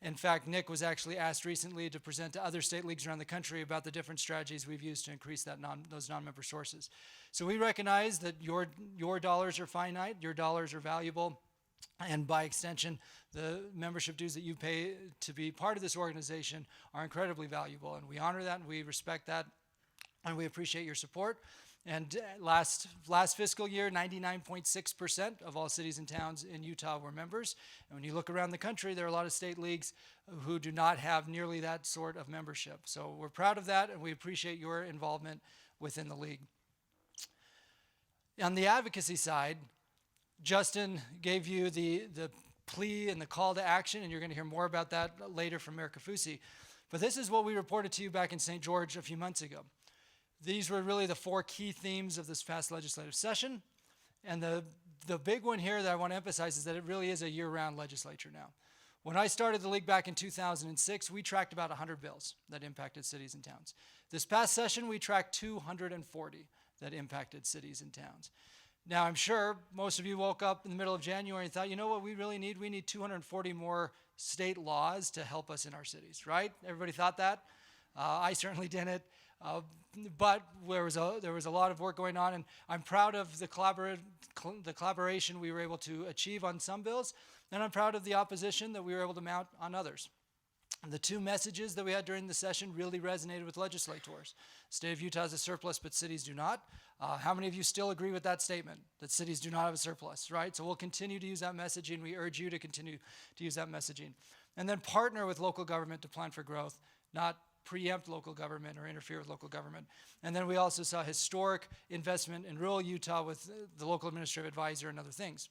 In fact, Nick was actually asked recently to present to other state leagues around the country about the different strategies we've used to increase those non-member sources. So we recognize that your dollars are finite, your dollars are valuable, and by extension, the membership dues that you pay to be part of this organization are incredibly valuable, and we honor that, and we respect that, and we appreciate your support. And last fiscal year, 99.6% of all cities and towns in Utah were members. And when you look around the country, there are a lot of state leagues who do not have nearly that sort of membership. So we're proud of that, and we appreciate your involvement within the league. On the advocacy side, Justin gave you the plea and the call to action, and you're going to hear more about that later from Mayor Kaufusi. But this is what we reported to you back in St. George a few months ago. These were really the 4 key themes of this past legislative session. And the big one here that I want to emphasize is that it really is a year-round legislature now. When I started the league back in 2006, we tracked about 100 bills that impacted cities and towns. This past session, we tracked 240 that impacted cities and towns. Now, I'm sure most of you woke up in the middle of January and thought, you know what we really need? We need 240 more state laws to help us in our cities, right? Everybody thought that? I certainly didn't. But there was a lot of work going on, and I'm proud of the collaboration we were able to achieve on some bills, and I'm proud of the opposition that we were able to mount on others. The 2 messages that we had during the session really resonated with legislators. The state of Utah has a surplus, but cities do not. How many of you still agree with that statement, that cities do not have a surplus, right? So we'll continue to use that messaging. We urge you to continue to use that messaging. And then partner with local government to plan for growth, not preempt local government or interfere with local government. And then we also saw historic investment in rural Utah with the local administrative advisor and other things.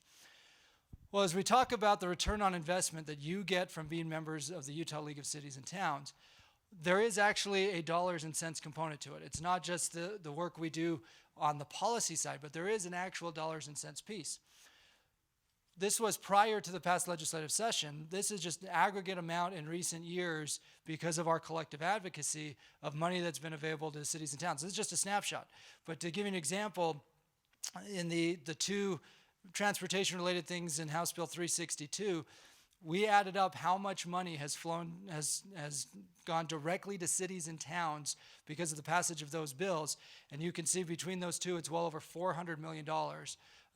Well, as we talk about the return on investment that you get from being members of the Utah League of Cities and Towns, there is actually a dollars and cents component to it. It's not just the work we do on the policy side, but there is an actual dollars and cents piece. This was prior to the past legislative session. This is just an aggregate amount in recent years because of our collective advocacy of money that's been available to cities and towns. This is just a snapshot. But to give you an example, in the 2 transportation-related things in House Bill 362, we added up how much money has gone directly to cities and towns because of the passage of those bills. And you can see between those 2, it's well over $400 million.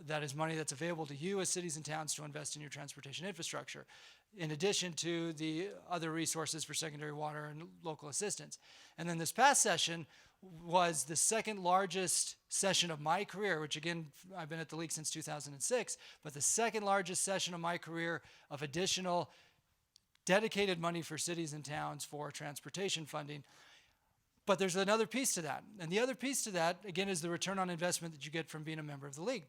That is money that's available to you as cities and towns to invest in your transportation infrastructure, in addition to the other resources for secondary water and local assistance. And then this past session was the 2nd largest session of my career, which again, I've been at the league since 2006, but the 2nd largest session of my career of additional dedicated money for cities and towns for transportation funding. But there's another piece to that. And the other piece to that, again, is the return on investment that you get from being a member of the league.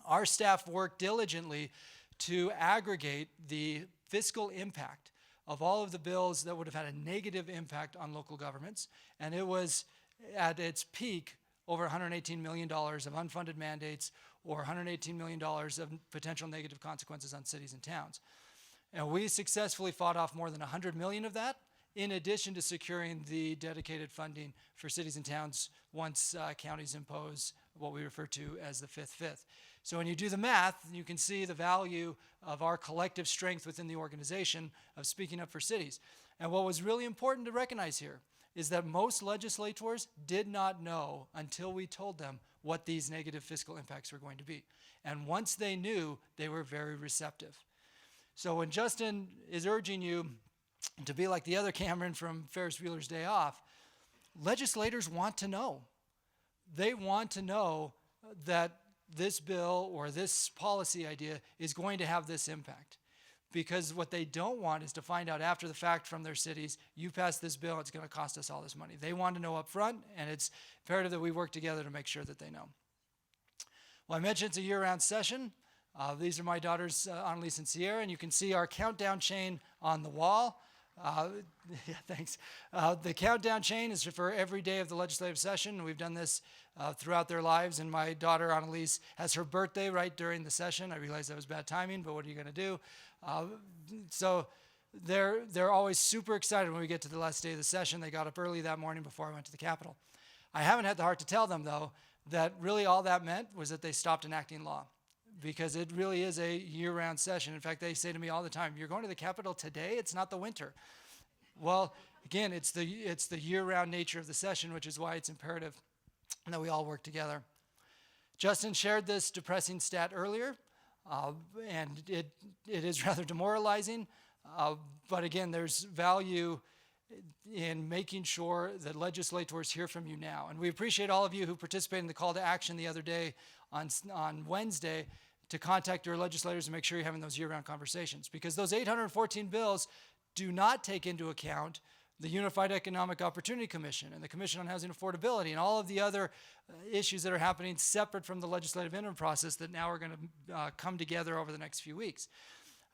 Our staff worked diligently to aggregate the fiscal impact of all of the bills that would have had a negative impact on local governments. And it was at its peak over $118 million of unfunded mandates or $118 million of potential negative consequences on cities and towns. And we successfully fought off more than $100 million of that, in addition to securing the dedicated funding for cities and towns once counties impose what we refer to as the 5th. So when you do the math, you can see the value of our collective strength within the organization of speaking up for cities. And what was really important to recognize here is that most legislators did not know until we told them what these negative fiscal impacts were going to be. And once they knew, they were very receptive. So when Justin is urging you to be like the other Cameron from Ferris Bueller's Day Off, legislators want to know. They want to know that this bill or this policy idea is going to have this impact. Because what they don't want is to find out after the fact from their cities, you passed this bill, it's going to cost us all this money. They want to know up front, and it's imperative that we work together to make sure that they know. Well, I mentioned it's a year-round session. These are my daughters, Annalise and Sierra, and you can see our countdown chain on the wall. Yeah, thanks. The countdown chain is for every day of the legislative session. We've done this throughout their lives, and my daughter Annalise has her birthday right during the session. I realized that was bad timing, but what are you going to do? So they're always super excited when we get to the last day of the session. They got up early that morning before I went to the Capitol. I haven't had the heart to tell them, though, that really all that meant was that they stopped enacting law. because it really is a year-round session. In fact, they say to me all the time, "You're going to the Capitol today? It's not the winter." Well, again, it's the year-round nature of the session, which is why it's imperative that we all work together. Justin shared this depressing stat earlier, and it is rather demoralizing. But again, there's value in making sure that legislators hear from you now. And we appreciate all of you who participated in the call to action the other day on Wednesday to contact your legislators and make sure you're having those year-round conversations. Because those 814 bills do not take into account the Unified Economic Opportunity Commission and the Commission on Housing Affordability and all of the other issues that are happening separate from the legislative interim process that now are going to come together over the next few weeks.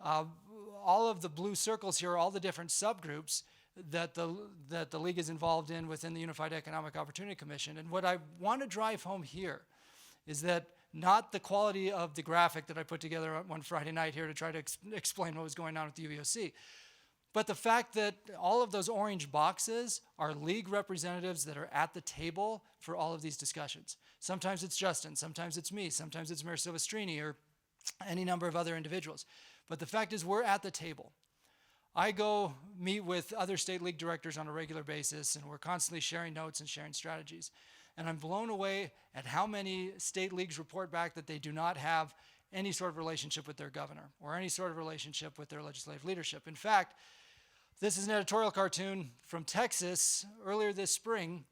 All of the blue circles here are all the different subgroups that the League is involved in within the Unified Economic Opportunity Commission. And what I want to drive home here is that not the quality of the graphic that I put together one Friday night here to try to explain what was going on with the UEOC, but the fact that all of those orange boxes are League representatives that are at the table for all of these discussions. Sometimes it's Justin, sometimes it's me, sometimes it's Mayor Silvestrini or any number of other individuals. But the fact is we're at the table. I go meet with other state league directors on a regular basis, and we're constantly sharing notes and sharing strategies. And I'm blown away at how many state leagues report back that they do not have any sort of relationship with their governor or any sort of relationship with their legislative leadership. In fact, this is an editorial cartoon from Texas earlier this spring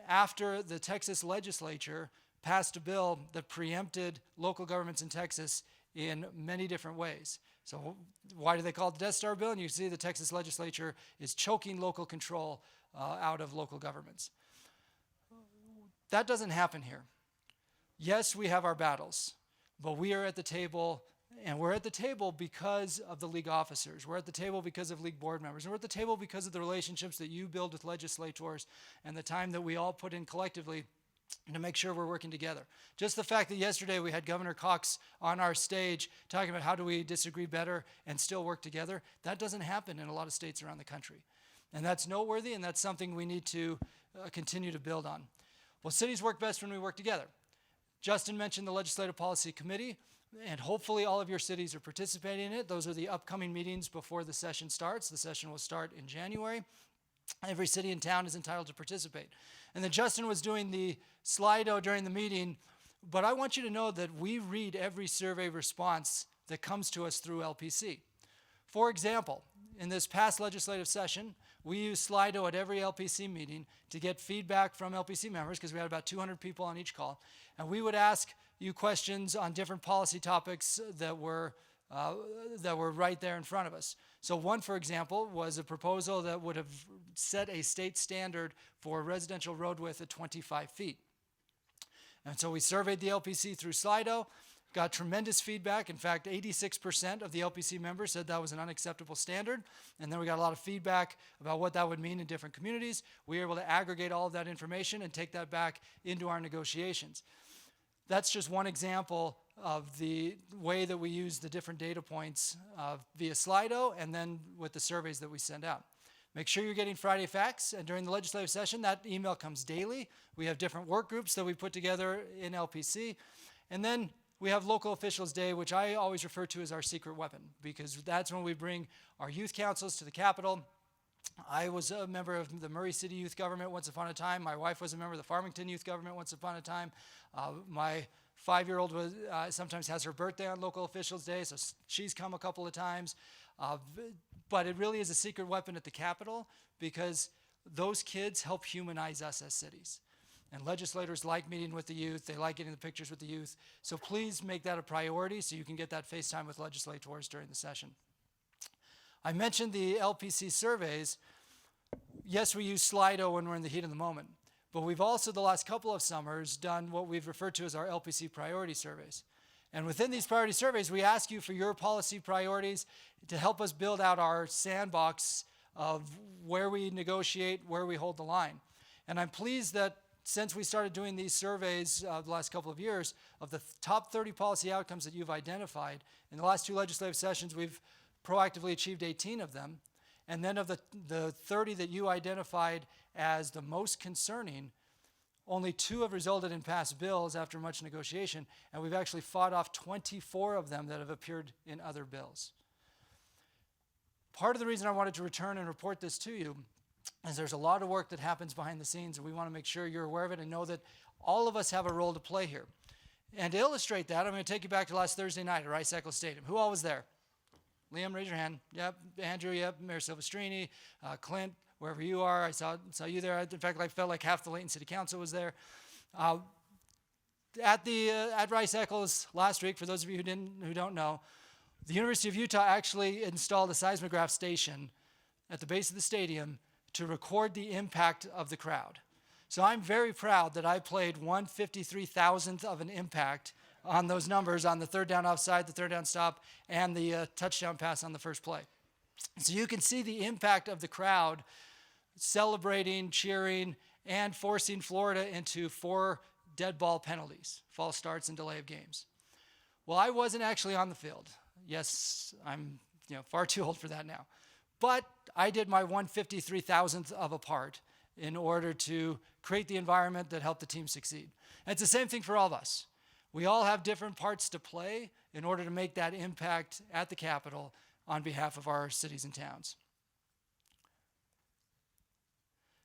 after the Texas legislature passed a bill that preempted local governments in Texas in many different ways. So why do they call it the Death Star bill? And you see the Texas legislature is choking local control out of local governments. That doesn't happen here. Yes, we have our battles, but we are at the table, and we're at the table because of the league officers. We're at the table because of league board members. And we're at the table because of the relationships that you build with legislators and the time that we all put in collectively to make sure we're working together. Just the fact that yesterday we had Governor Cox on our stage talking about how do we disagree better and still work together, that doesn't happen in a lot of states around the country. And that's noteworthy, and that's something we need to continue to build on. Well, cities work best when we work together. Justin mentioned the Legislative Policy Committee, and hopefully all of your cities are participating in it. Those are the upcoming meetings before the session starts. The session will start in January. Every city in town is entitled to participate. And then Justin was doing the Slido during the meeting, but I want you to know that we read every survey response that comes to us through LPC. For example, in this past legislative session, we used Slido at every LPC meeting to get feedback from LPC members, because we had about 200 people on each call, and we would ask you questions on different policy topics that were right there in front of us. So one, for example, was a proposal that would have set a state standard for residential road width at 25 feet. And so we surveyed the LPC through Slido, got tremendous feedback. In fact, 86% of the LPC members said that was an unacceptable standard. And then we got a lot of feedback about what that would mean in different communities. We were able to aggregate all of that information and take that back into our negotiations. That's just one example of the way that we use the different data points via Slido and then with the surveys that we send out. Make sure you're getting Friday Facts, and during the legislative session, that email comes daily. We have different work groups that we put together in LPC. And then we have Local Officials Day, which I always refer to as our secret weapon, because that's when we bring our youth councils to the Capitol. I was a member of the Murray City Youth Government once upon a time. My wife was a member of the Farmington Youth Government once upon a time. My 5-year-old sometimes has her birthday on Local Officials Day, so she's come a couple of times. But it really is a secret weapon at the Capitol, because those kids help humanize us as cities. And legislators like meeting with the youth. They like getting the pictures with the youth. So please make that a priority so you can get that FaceTime with legislators during the session. I mentioned the LPC surveys. Yes, we use Slido when we're in the heat of the moment. But we've also, the last couple of summers, done what we've referred to as our LPC priority surveys. And within these priority surveys, we ask you for your policy priorities to help us build out our sandbox of where we negotiate, where we hold the line. And I'm pleased that since we started doing these surveys the last couple of years, of the top 30 policy outcomes that you've identified, in the last 2 legislative sessions, we've proactively achieved 18 of them. And then of the 30 that you identified as the most concerning, Only 2 have resulted in passed bills after much negotiation, and we've actually fought off 24 of them that have appeared in other bills. Part of the reason I wanted to return and report this to you is there's a lot of work that happens behind the scenes, and we want to make sure you're aware of it and know that all of us have a role to play here. And to illustrate that, I'm going to take you back to last Thursday night at Rice-Eccles Stadium. Who all was there? Liam, raise your hand. Yep. Andrew, yep. Mayor Silvestrini, Clint, wherever you are. I saw you there. In fact, I felt like half the Layton City Council was there. At Rice-Eccles last week, for those of you who don't know, the University of Utah actually installed a seismograph station at the base of the stadium to record the impact of the crowd. So I'm very proud that I played 1/53,000th of an impact on those numbers on the third down offside, the third down stop, and the touchdown pass on the first play. So you can see the impact of the crowd celebrating, cheering, and forcing Florida into 4 dead ball penalties, false starts, and delay of games. Well, I wasn't actually on the field. Yes, I'm far too old for that now. But I did my 1/53,000th of a part in order to create the environment that helped the team succeed. And it's the same thing for all of us. We all have different parts to play in order to make that impact at the Capitol on behalf of our cities and towns.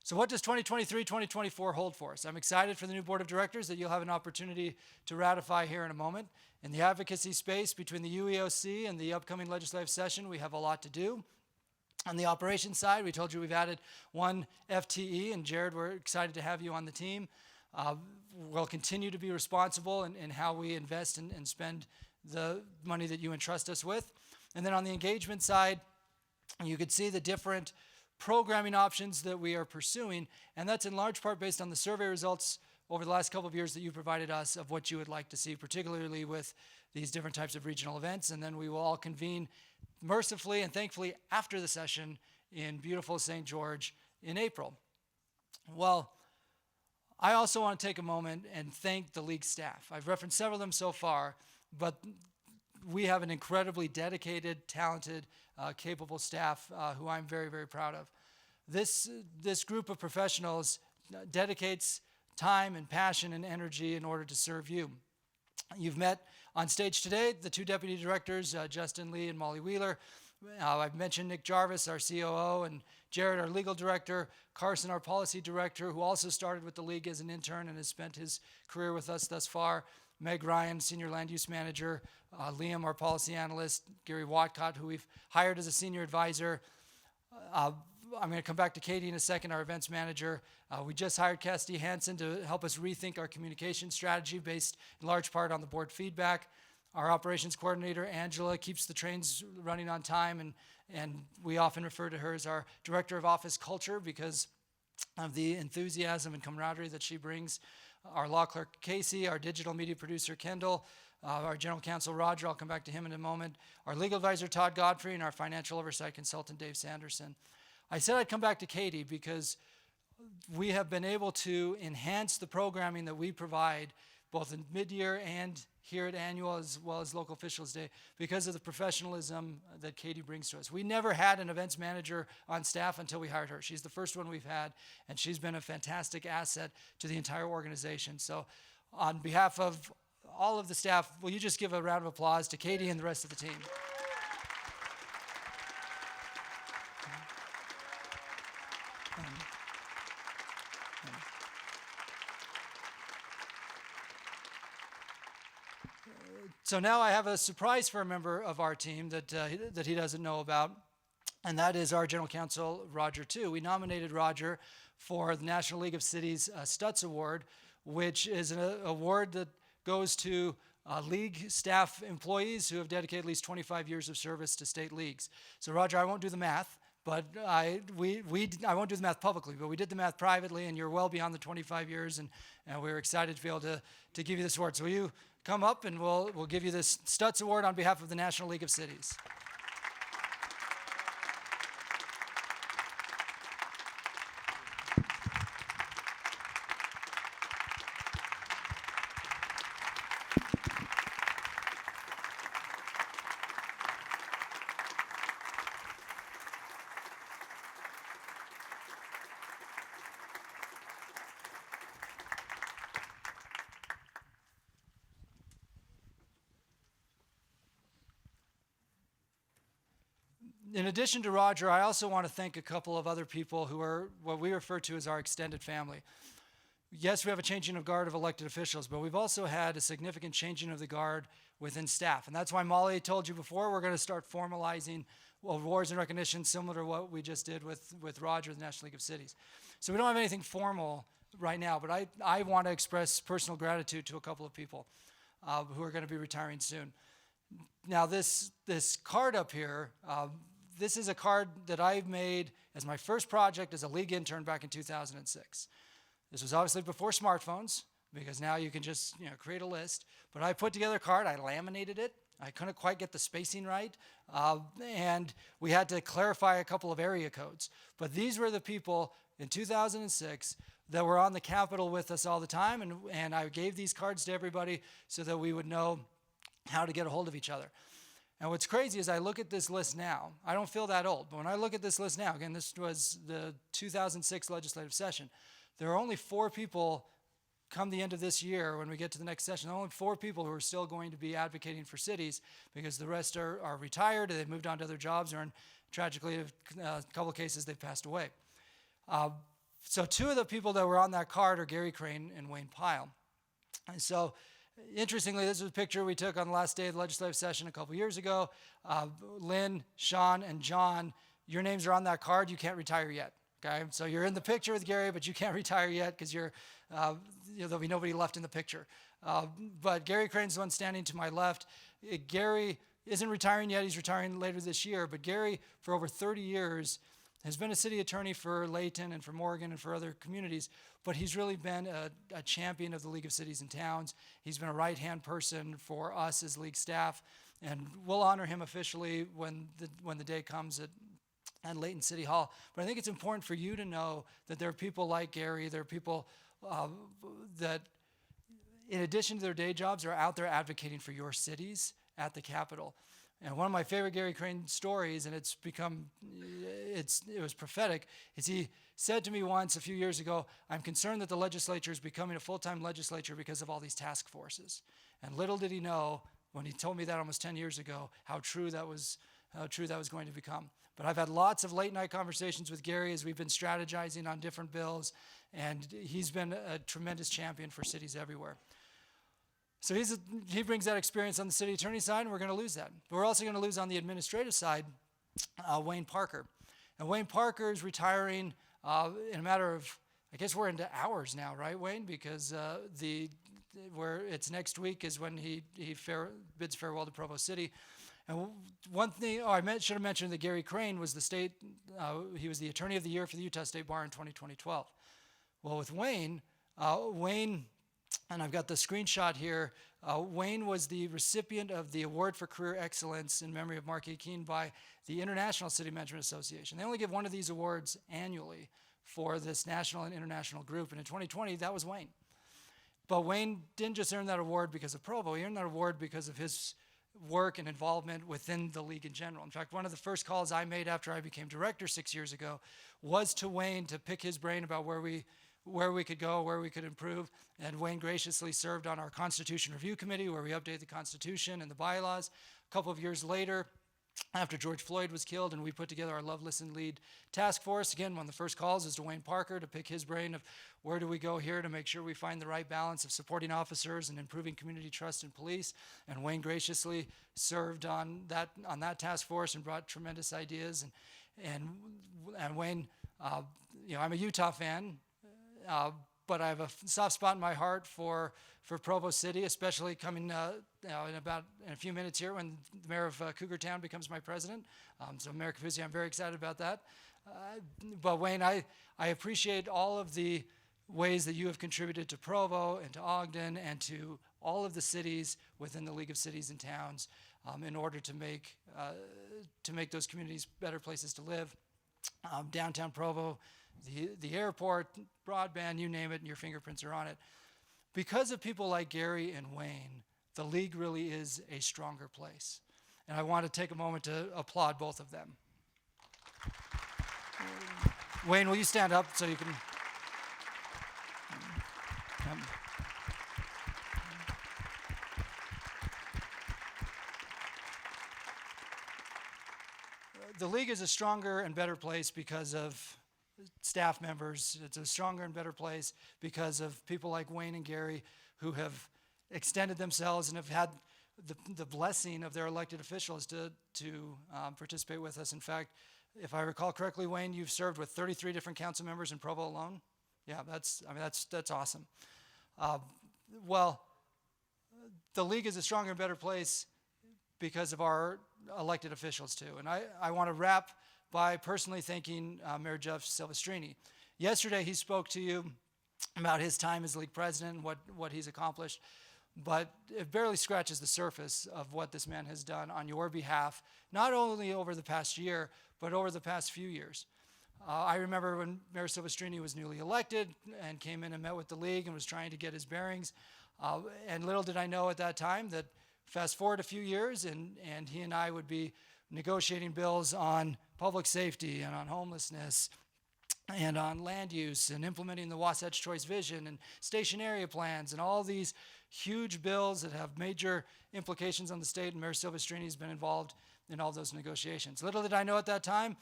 So what does 2023-2024 hold for us? I'm excited for the new board of directors that you'll have an opportunity to ratify here in a moment. In the advocacy space between the UEOC and the upcoming legislative session, we have a lot to do. On the operations side, we told you we've added 1 FTE, and Jared, we're excited to have you on the team. We'll continue to be responsible in how we invest and spend the money that you entrust us with. And then on the engagement side, you could see the different programming options that we are pursuing, and that's in large part based on the survey results over the last couple of years that you provided us of what you would like to see, particularly with these different types of regional events. And then we will all convene mercifully and thankfully after the session in beautiful St. George in April. Well, I also want to take a moment and thank the league staff. I've referenced several of them so far, but we have an incredibly dedicated, talented, capable staff who I'm very, very proud of. This group of professionals dedicates time and passion and energy in order to serve you. You've met on stage today the 2 deputy directors, Justin Lee and Molly Wheeler. I've mentioned Nick Jarvis, our COO, and Jared, our legal director, Carson, our policy director, who also started with the league as an intern and has spent his career with us thus far, Meg Ryan, senior land use manager, Liam, our policy analyst, Gary Watcott, who we've hired as a senior advisor. I'm going to come back to Katie in a second, our events manager. We just hired Cassidy Hansen to help us rethink our communication strategy based in large part on the board feedback. Our operations coordinator, Angela, keeps the trains running on time, and we often refer to her as our director of office culture because of the enthusiasm and camaraderie that she brings. Our law clerk, Casey, our digital media producer, Kendall, our general counsel, Roger, I'll come back to him in a moment, our legal advisor, Todd Godfrey, and our financial oversight consultant, Dave Sanderson. I said I'd come back to Katie because we have been able to enhance the programming that we provide both in mid-year and here at annual as well as local officials day because of the professionalism that Katie brings to us. We never had an events manager on staff until we hired her. She's the first one we've had, and she's been a fantastic asset to the entire organization. So on behalf of all of the staff, will you just give a round of applause to Katie and the rest of the team? So now I have a surprise for a member of our team that he doesn't know about, and that is our general counsel, Roger, too. We nominated Roger for the National League of Cities Stutz Award, which is an award that goes to league staff employees who have dedicated at least 25 years of service to state leagues. So Roger, I won't do the math, but I won't do the math publicly, but we did the math privately, and you're well beyond the 25 years, and we're excited to be able to give you this award. So will you come up, and we'll give you this Stutz Award on behalf of the National League of Cities. in addition to Roger, I also want to thank a couple of other people who are what we refer to as our extended family. Yes, we have a changing of guard of elected officials, but we've also had a significant changing of the guard within staff. And that's why Molly told you before, we're going to start formalizing awards and recognition similar to what we just did with Roger, the National League of Cities. So we don't have anything formal right now, but I want to express personal gratitude to a couple of people who are going to be retiring soon. Now this card up here, this is a card that I made as my first project as a league intern back in 2006. This was obviously before smartphones, because now you can just create a list. But I put together a card, I laminated it. I couldn't quite get the spacing right, and we had to clarify a couple of area codes. But these were the people in 2006 that were on the Capitol with us all the time, and I gave these cards to everybody so that we would know how to get a hold of each other. And what's crazy is I look at this list now. I don't feel that old, but when I look at this list now, again, this was the 2006 legislative session, there are only 4 people come the end of this year when we get to the next session. There are only 4 people who are still going to be advocating for cities because the rest are retired, or they've moved on to other jobs, or tragically, in a couple of cases, they've passed away. So 2 of the people that were on that card are Gary Crane and Wayne Pyle. And so, interestingly, this was a picture we took on the last day of the legislative session a couple years ago. Lynn, Sean, and John, your names are on that card. You can't retire yet. Okay, so you're in the picture with Gary, but you can't retire yet because there'll be nobody left in the picture. But Gary Crane's the one standing to my left. Gary isn't retiring yet. He's retiring later this year. But Gary, for over 30 years, has been a city attorney for Layton and for Morgan and for other communities. But he's really been a champion of the League of Cities and Towns. He's been a right-hand person for us as League staff. And we'll honor him officially when the day comes at Layton City Hall. But I think it's important for you to know that there are people like Gary, there are people that, in addition to their day jobs, are out there advocating for your cities at the Capitol. And one of my favorite Gary Crane stories, and it was prophetic, is he said to me once a few years ago, I'm concerned that the legislature is becoming a full-time legislature because of all these task forces. And little did he know, when he told me that almost 10 years ago, how true that was going to become. But I've had lots of late night conversations with Gary as we've been strategizing on different bills, and he's been a tremendous champion for cities everywhere. So he brings that experience on the city attorney side, and we're going to lose that. But we're also going to lose on the administrative side Wayne Parker. And Wayne Parker is retiring in a matter of, I guess we're into hours now, right, Wayne? Because it's next week is when he bids farewell to Provo City. And one thing, should have mentioned that Gary Crane was he was the Attorney of the Year for the Utah State Bar in 2012. Well, with Wayne, and I've got the screenshot here, Wayne was the recipient of the Award for Career Excellence in memory of Mark A. Keene by the International City Management Association. They only give one of these awards annually for this national and international group, and in 2020, that was Wayne. But Wayne didn't just earn that award because of Provo, he earned that award because of his work and involvement within the league in general. In fact, one of the first calls I made after I became director 6 years ago was to Wayne to pick his brain about where we could go, where we could improve. And Wayne graciously served on our Constitution Review Committee, where we updated the Constitution and the bylaws. A couple of years later, after George Floyd was killed, and we put together our Love, Listen, Lead task force. Again, one of the first calls is to Wayne Parker to pick his brain of where do we go here to make sure we find the right balance of supporting officers and improving community trust in police. And Wayne graciously served on that task force and brought tremendous ideas. And Wayne, I'm a Utah fan, but I have a soft spot in my heart for Provo City, especially coming in a few minutes here when the mayor of Cougar Town becomes my president. So Mayor Kaufusi, I'm very excited about that. But Wayne, I appreciate all of the ways that you have contributed to Provo and to Ogden and to all of the cities within the League of Cities and Towns in order to make those communities better places to live. Downtown Provo, the airport, broadband, you name it, and your fingerprints are on it. Because of people like Gary and Wayne, the league really is a stronger place. And I want to take a moment to applaud both of them. Wayne, will you stand up so you can... the league is a stronger and better place because of staff members. It's a stronger and better place because of people like Wayne and Gary who have extended themselves and have had the blessing of their elected officials to participate with us. In fact, if I recall correctly, Wayne, you've served with 33 different council members in Provo alone. Yeah, that's awesome. Well, the league is a stronger and better place because of our elected officials too. And I want to wrap by personally thanking Mayor Jeff Silvestrini. Yesterday he spoke to you about his time as league president and what he's accomplished, but it barely scratches the surface of what this man has done on your behalf, not only over the past year, but over the past few years. I remember when Mayor Silvestrini was newly elected and came in and met with the league and was trying to get his bearings. And little did I know at that time that fast forward a few years and he and I would be negotiating bills on public safety and on homelessness and on land use and implementing the Wasatch Choice Vision and station area plans and all these huge bills that have major implications on the state, and Mayor Silvestrini has been involved in all those negotiations. Little did I know at that time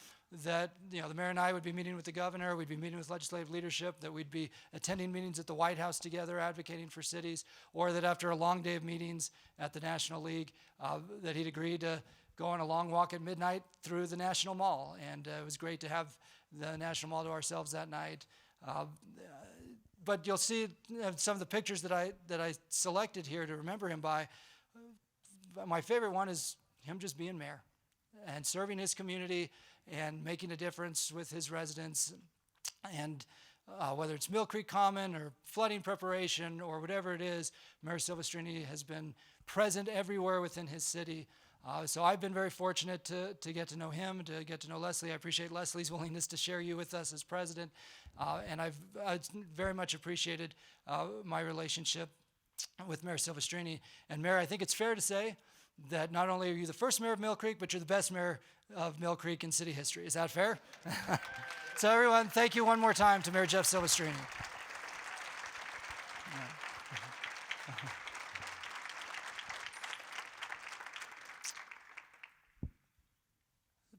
that the mayor and I would be meeting with the governor, we'd be meeting with legislative leadership, that we'd be attending meetings at the White House together advocating for cities, or that after a long day of meetings at the National League, that he'd agreed to go on a long walk at midnight through the National Mall. And it was great to have the National Mall to ourselves that night. But you'll see some of the pictures that I selected here to remember him by. My favorite one is him just being mayor and serving his community and making a difference with his residents. And whether it's Mill Creek Common or flooding preparation or whatever it is, Mayor Silvestrini has been present everywhere within his city. So I've been very fortunate to get to know him, to get to know Leslie. I appreciate Leslie's willingness to share you with us as president. And I've very much appreciated my relationship with Mayor Silvestrini. And Mayor, I think it's fair to say that not only are you the first mayor of Mill Creek, but you're the best mayor of Mill Creek in city history. Is that fair? So everyone, thank you one more time to Mayor Jeff Silvestrini.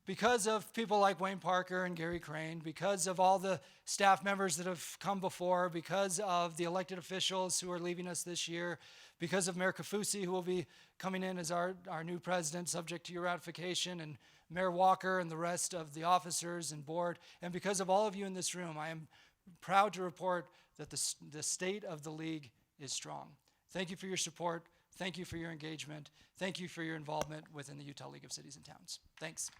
Because of people like Wayne Parker and Gary Crane, because of all the staff members that have come before, because of the elected officials who are leaving us this year, because of Mayor Kaufusi, who will be coming in as our new president, subject to your ratification, and Mayor Walker and the rest of the officers and board, and because of all of you in this room, I am proud to report that the state of the league is strong. Thank you for your support. Thank you for your engagement. Thank you for your involvement within the Utah League of Cities and Towns. Thanks.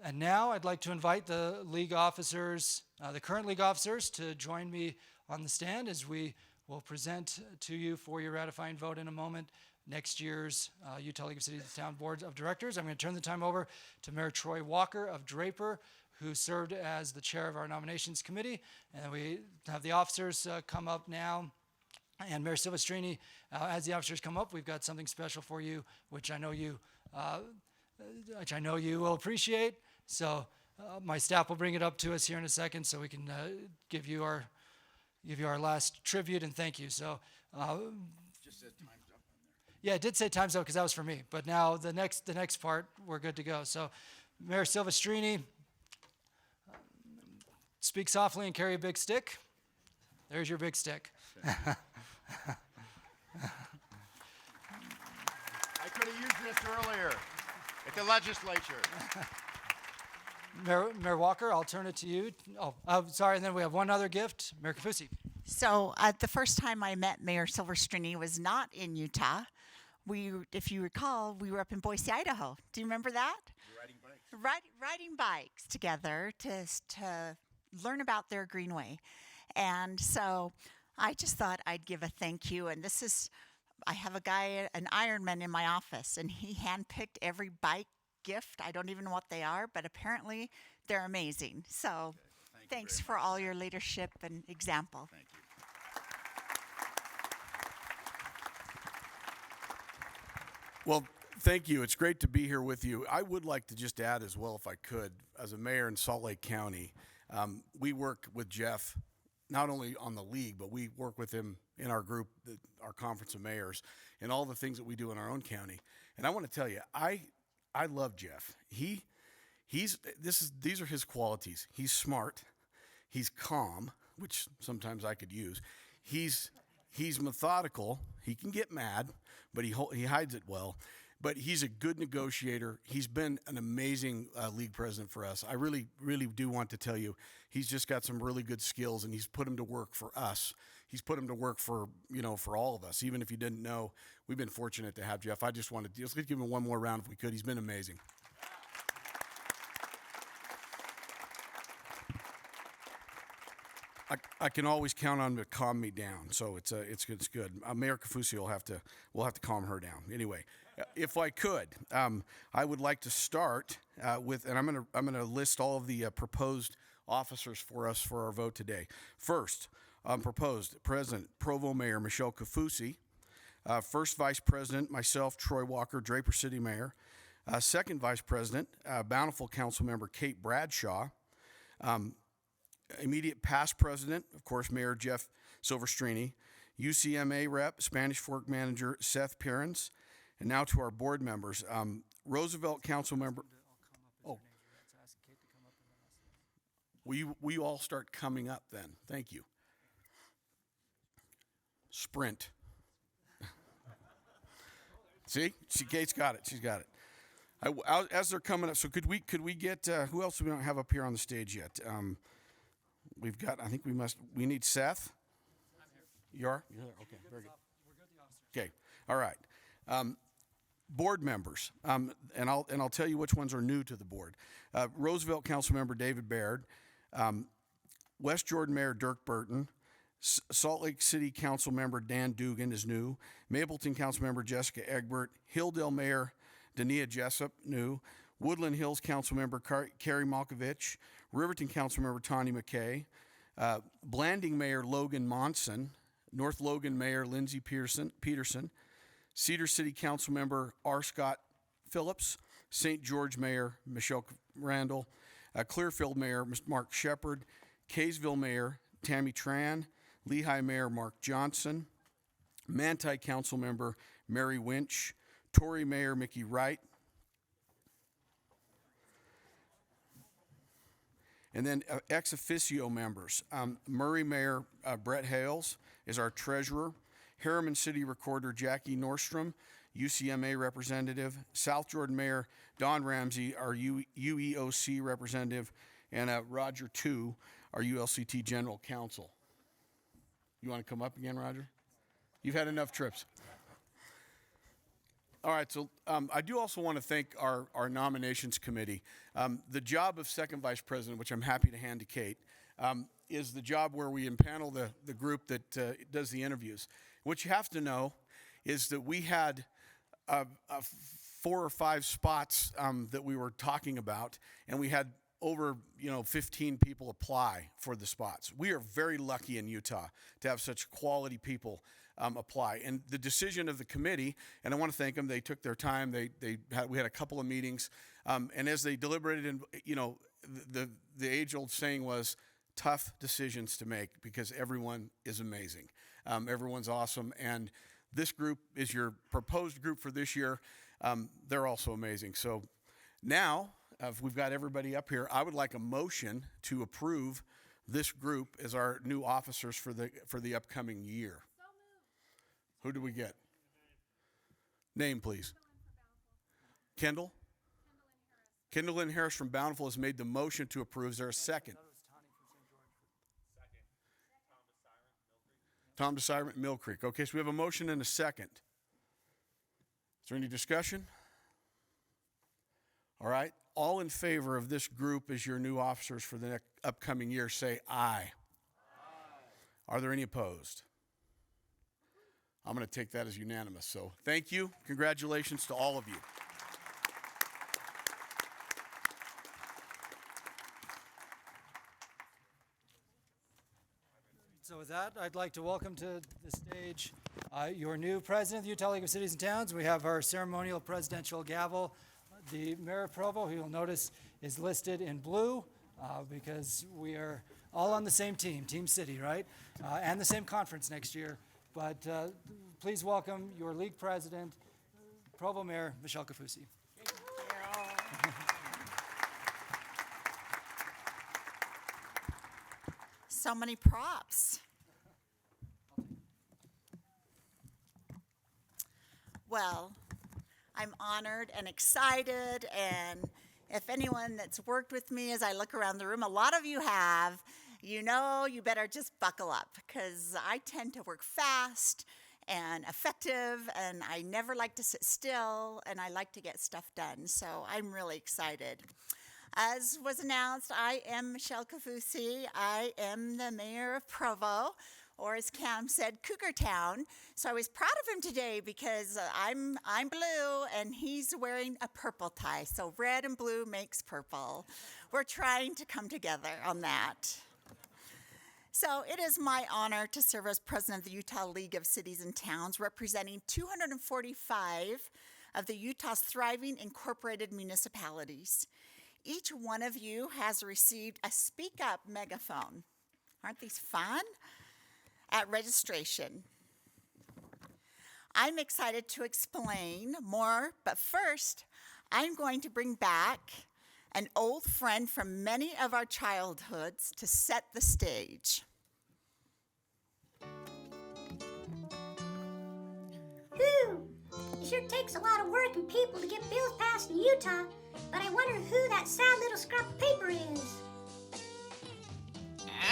And now I'd like to invite the league officers, the current league officers, to join me on the stand as we will present to you for your ratifying vote in a moment next year's Utah League of Cities and Town Board of Directors. I'm going to turn the time over to Mayor Troy Walker of Draper, who served as the chair of our nominations committee. And we have the officers come up now. And Mayor Silvestrini, as the officers come up, we've got something special for you, which I know you will appreciate. So my staff will bring it up to us here in a second, so we can give you our last tribute and thank you. So Just said time's up on there. yeah, it did say time's up because that was for me. But now the next part, we're good to go. So Mayor Silvestrini, speak softly and carry a big stick. There's your big stick. I could have used this earlier at the legislature. Mayor Walker, I'll turn it to you. Oh, sorry, and then we have one other gift, Mayor Kaufusi. So the first time I met Mayor Silvestrini was not in Utah. If you recall, we were up in Boise, Idaho. Do you remember that? Riding bikes. Riding bikes together to learn about their greenway. And so I just thought I'd give a thank you. And I have a guy, an Ironman in my office, and he handpicked every bike gift. I don't even know what they are, but apparently they're amazing. So thanks for all your leadership and example. Thank you. Well, thank you. It's great to be here with you. I would like to just add as well, if I could, as a mayor in Salt Lake County, we work with Jeff not only on the league, but we work with him in our group, our conference of mayors, and all the things that we do in our own county. And I want to tell you, I love Jeff. These are his qualities. He's smart. He's calm, which sometimes I could use. He's methodical. He can get mad, but he hides it well. But he's a good negotiator. He's been an amazing league president for us. I really, really do want to tell you, he's just got some really good skills, and he's put them to work for us. He's put them to work for all of us. Even if you didn't know, we've been fortunate to have Jeff. I just wanted to let's give him one more round if we could. He's been amazing. I can always count on him to calm me down, so it's good. Mayor Kaufusi we'll have to calm her down. Anyway, if I could, I would like to start with, and I'm gonna list all of the proposed officers for us for our vote today. First, proposed President Provo Mayor Michelle Kaufusi. First Vice President, myself, Troy Walker, Draper City Mayor. Second Vice President, Bountiful Council Member Kate Bradshaw. Immediate past president, of course, Mayor Jeff Silvestrini. UCMA rep, Spanish Fork manager Seth Perrins. And now to our board members. Roosevelt Council member. Oh. Will you all start coming up then? Thank you. Sprint. See? Kate's got it. She's got it. As they're coming up, so could we get, who else do we don't have up here on the stage yet? We've got, we need Seth. I'm here. You are? You're there? Okay, very good. We're good, the officers. Okay, all right. Board members, and I'll tell you which ones are new to the board. Roosevelt Councilmember David Baird, West Jordan Mayor Dirk Burton, Salt Lake City Council Member Dan Dugan is new, Mapleton Council Member Jessica Egbert, Hilldale Mayor Dania Jessup, new, Woodland Hills Council Member Carrie Malkovich, Riverton Council Member Tanya McKay, Blanding Mayor Logan Monson, North Logan Mayor Lindsey Peterson, Cedar City Council Member R. Scott Phillips, St. George Mayor Michelle Randall, Clearfield Mayor Mark Shepard, Kaysville Mayor Tammy Tran, Lehigh Mayor Mark Johnson, Manti Council Member Mary Winch, Torrey Mayor Mickey Wright, and then ex officio members. Murray Mayor Brett Hales is our treasurer. Harriman City Recorder Jackie Nordstrom, UCMA representative. South Jordan Mayor Don Ramsey, our UEOC representative. And Roger Tu, our ULCT General Counsel. You want to come up again, Roger? You've had enough trips. All right, so I do also want to thank our nominations committee. The job of second vice president, which I'm happy to hand to Kate, is the job where we impanel the group that does the interviews. What you have to know is that we had 4 or 5 spots that we were talking about, and we had over 15 people apply for the spots. We are very lucky in Utah to have such quality people apply. And the decision of the committee, and I want to thank them, they took their time. We had a couple of meetings, and as they deliberated, and the age-old saying was tough decisions to make because everyone is amazing. Everyone's awesome, and this group is your proposed group for this year. They're also amazing. So now, if we've got everybody up here, I would like a motion to approve this group as our new officers for the upcoming year. So moved. Who do we get? Name, please. Kendall? Kendall and Harris from Bountiful has made the motion to approve. Is there a second? Tom DeSirement, Mill Creek. Okay, so we have a motion and a second. Is there any discussion? All right. All in favor of this group as your new officers for the upcoming year, say aye. Aye. Are there any opposed? I'm going to take that as unanimous. So thank you. Congratulations to all of you. So with that, I'd like to welcome to the stage your new president of the Utah League of Cities and Towns. We have our ceremonial presidential gavel. The Mayor of Provo, who you'll notice is listed in blue because we are all on the same team, Team City, right? And the same conference next year. But please welcome your league president, Provo Mayor Michelle Kaufusi. So many props. Well, I'm honored and excited, and if anyone that's worked with me as I look around the room, a lot of you have, you know you better just buckle up, because I tend to work fast and effective, and I never like to sit still, and I like to get stuff done, so I'm really excited. As was announced, I am Michelle Kaufusi. I am the mayor of Provo, or as Cam said, Cougar Town. So I was proud of him today because I'm blue and he's wearing a purple tie. So red and blue makes purple. We're trying to come together on that. So it is my honor to serve as president of the Utah League of Cities and Towns, representing 245 of the Utah's thriving incorporated municipalities. Each one of you has received a Speak Up megaphone. Aren't these fun? At registration. I'm excited to explain more, but first, I'm going to bring back an old friend from many of our childhoods to set the stage. Whew! It sure takes a lot of work and people to get bills passed in Utah, but I wonder who that sad little scrap of paper is.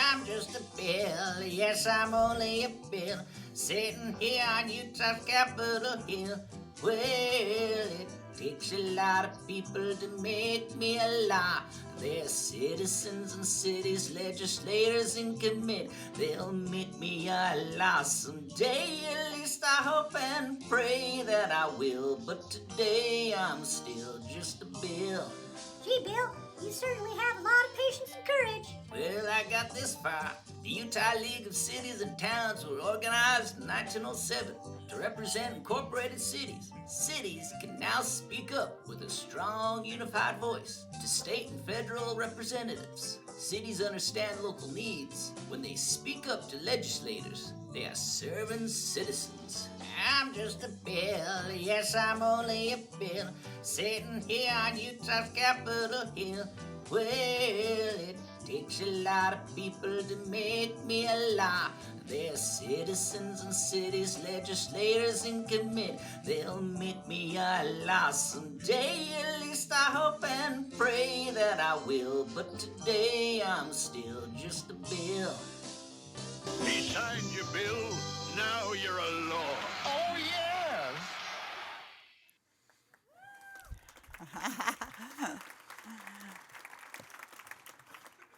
I'm just a bill, yes, I'm only a bill, sitting here on Utah's Capitol Hill. Well, it takes a lot of people to make me a law. They're citizens and cities, legislators and commit. They'll make me a law someday, at least I hope and pray that I will. But today I'm still just a bill. Gee, Bill, you certainly have a lot of patience and courage. Well, I got this far. The Utah League of Cities and Towns were organized in 1907 to represent incorporated cities. Cities can now speak up with a strong, unified voice to state and federal representatives. Cities understand local needs. When they speak up to legislators, they are serving citizens. I'm just a bill, yes, I'm only a bill, sitting here on Utah's Capitol Hill. Well, it takes a lot of people to make me a law. They're citizens and cities, legislators and commit. They'll make me a law someday, at least I hope and pray that I will. But today I'm still just a bill. He signed your bill, now you're a law. Oh, yes!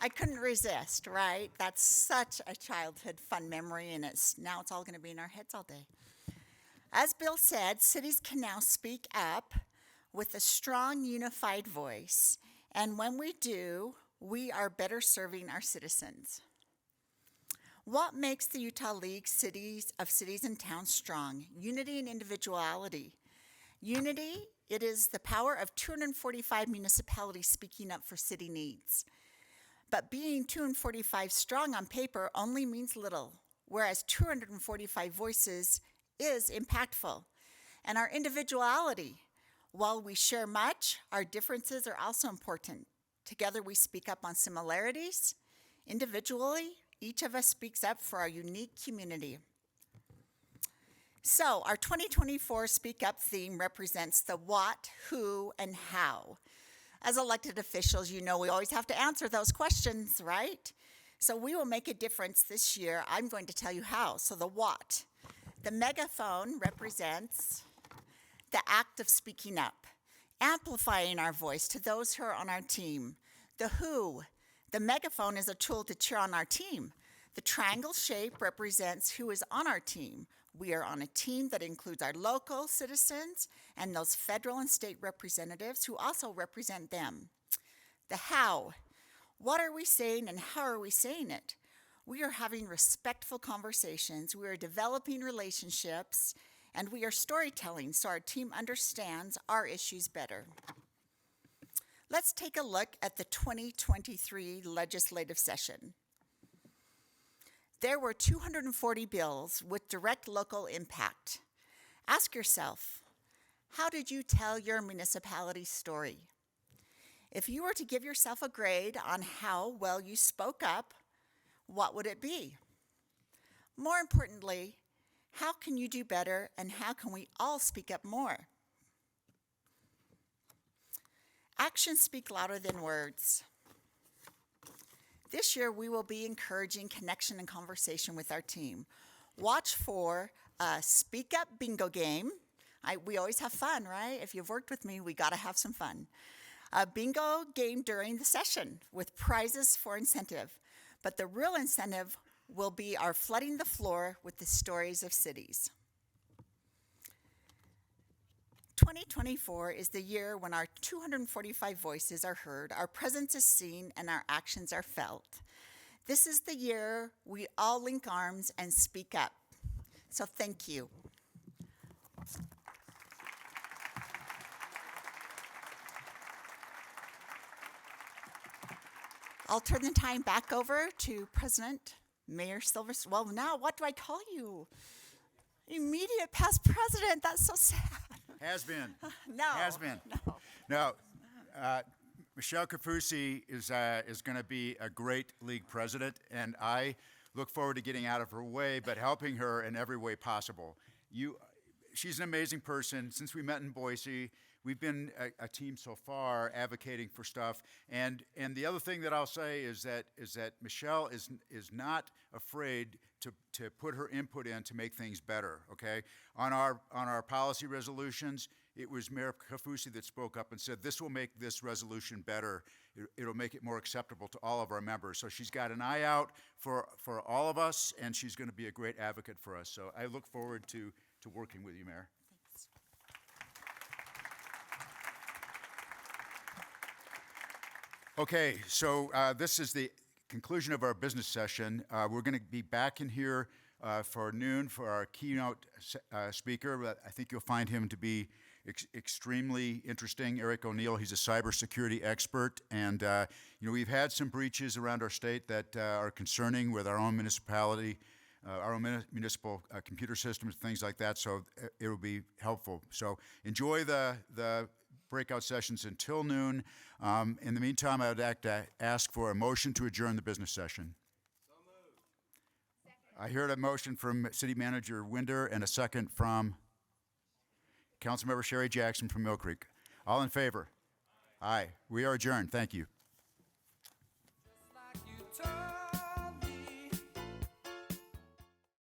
I couldn't resist, right? That's such a childhood fun memory, and now it's all going to be in our heads all day. As Bill said, cities can now speak up with a strong, unified voice, and when we do, we are better serving our citizens. What makes the Utah League of Cities and Towns strong? Unity and individuality. Unity, it is the power of 245 municipalities speaking up for city needs. But being 245 strong on paper only means little, whereas 245 voices is impactful. And our individuality, while we share much, our differences are also important. Together we speak up on similarities. Individually, each of us speaks up for our unique community. So our 2024 Speak Up theme represents the what, who, and how. As elected officials, you know we always have to answer those questions, right? So we will make a difference this year. I'm going to tell you how. So the what. The megaphone represents the act of speaking up, amplifying our voice to those who are on our team. The who. The megaphone is a tool to cheer on our team. The triangle shape represents who is on our team. We are on a team that includes our local citizens and those federal and state representatives who also represent them. The how. What are we saying and how are we saying it? We are having respectful conversations. We are developing relationships, and we are storytelling so our team understands our issues better. Let's take a look at the 2023 legislative session. There were 240 bills with direct local impact. Ask yourself, how did you tell your municipality's story? If you were to give yourself a grade on how well you spoke up, what would it be? More importantly, how can you do better and how can we all speak up more? Actions speak louder than words. This year, we will be encouraging connection and conversation with our team. Watch for a Speak Up bingo game. We always have fun, right? If you've worked with me, we gotta have some fun. A bingo game during the session with prizes for incentive. But the real incentive will be our flooding the floor with the stories of cities. 2024 is the year when our 245 voices are heard, our presence is seen, and our actions are felt. This is the year we all link arms and speak up. So thank you. I'll turn the time back over to President Mayor Silvestrini. Well, now what do I call you? Immediate past president. That's so sad. Has been. No. Has been. No. Michelle Kaufusi is going to be a great league president, and I look forward to getting out of her way, but helping her in every way possible. She's an amazing person. Since we met in Boise, we've been a team so far advocating for stuff. And the other thing that I'll say is that Michelle is not afraid to put her input in to make things better. Okay, on our policy resolutions, it was Mayor Kaufusi that spoke up and said, "This will make this resolution better. It'll make it more acceptable to all of our members." So she's got an eye out for all of us, and she's going to be a great advocate for us. So I look forward to working with you, Mayor. Thanks. Okay, so this is the conclusion of our business session. We're going to be back in here for noon for our keynote speaker. I think you'll find him to be extremely interesting. Eric O'Neill, he's a cybersecurity expert, and we've had some breaches around our state that are concerning with our own municipality, our own municipal computer systems, things like that, so it will be helpful. So enjoy the breakout sessions until noon. In the meantime, I would like to ask for a motion to adjourn the business session. So moved. I heard a motion from City Manager Winder and a second from Councilmember Sherry Jackson from Mill Creek. All in favor? Aye. We are adjourned. Thank you.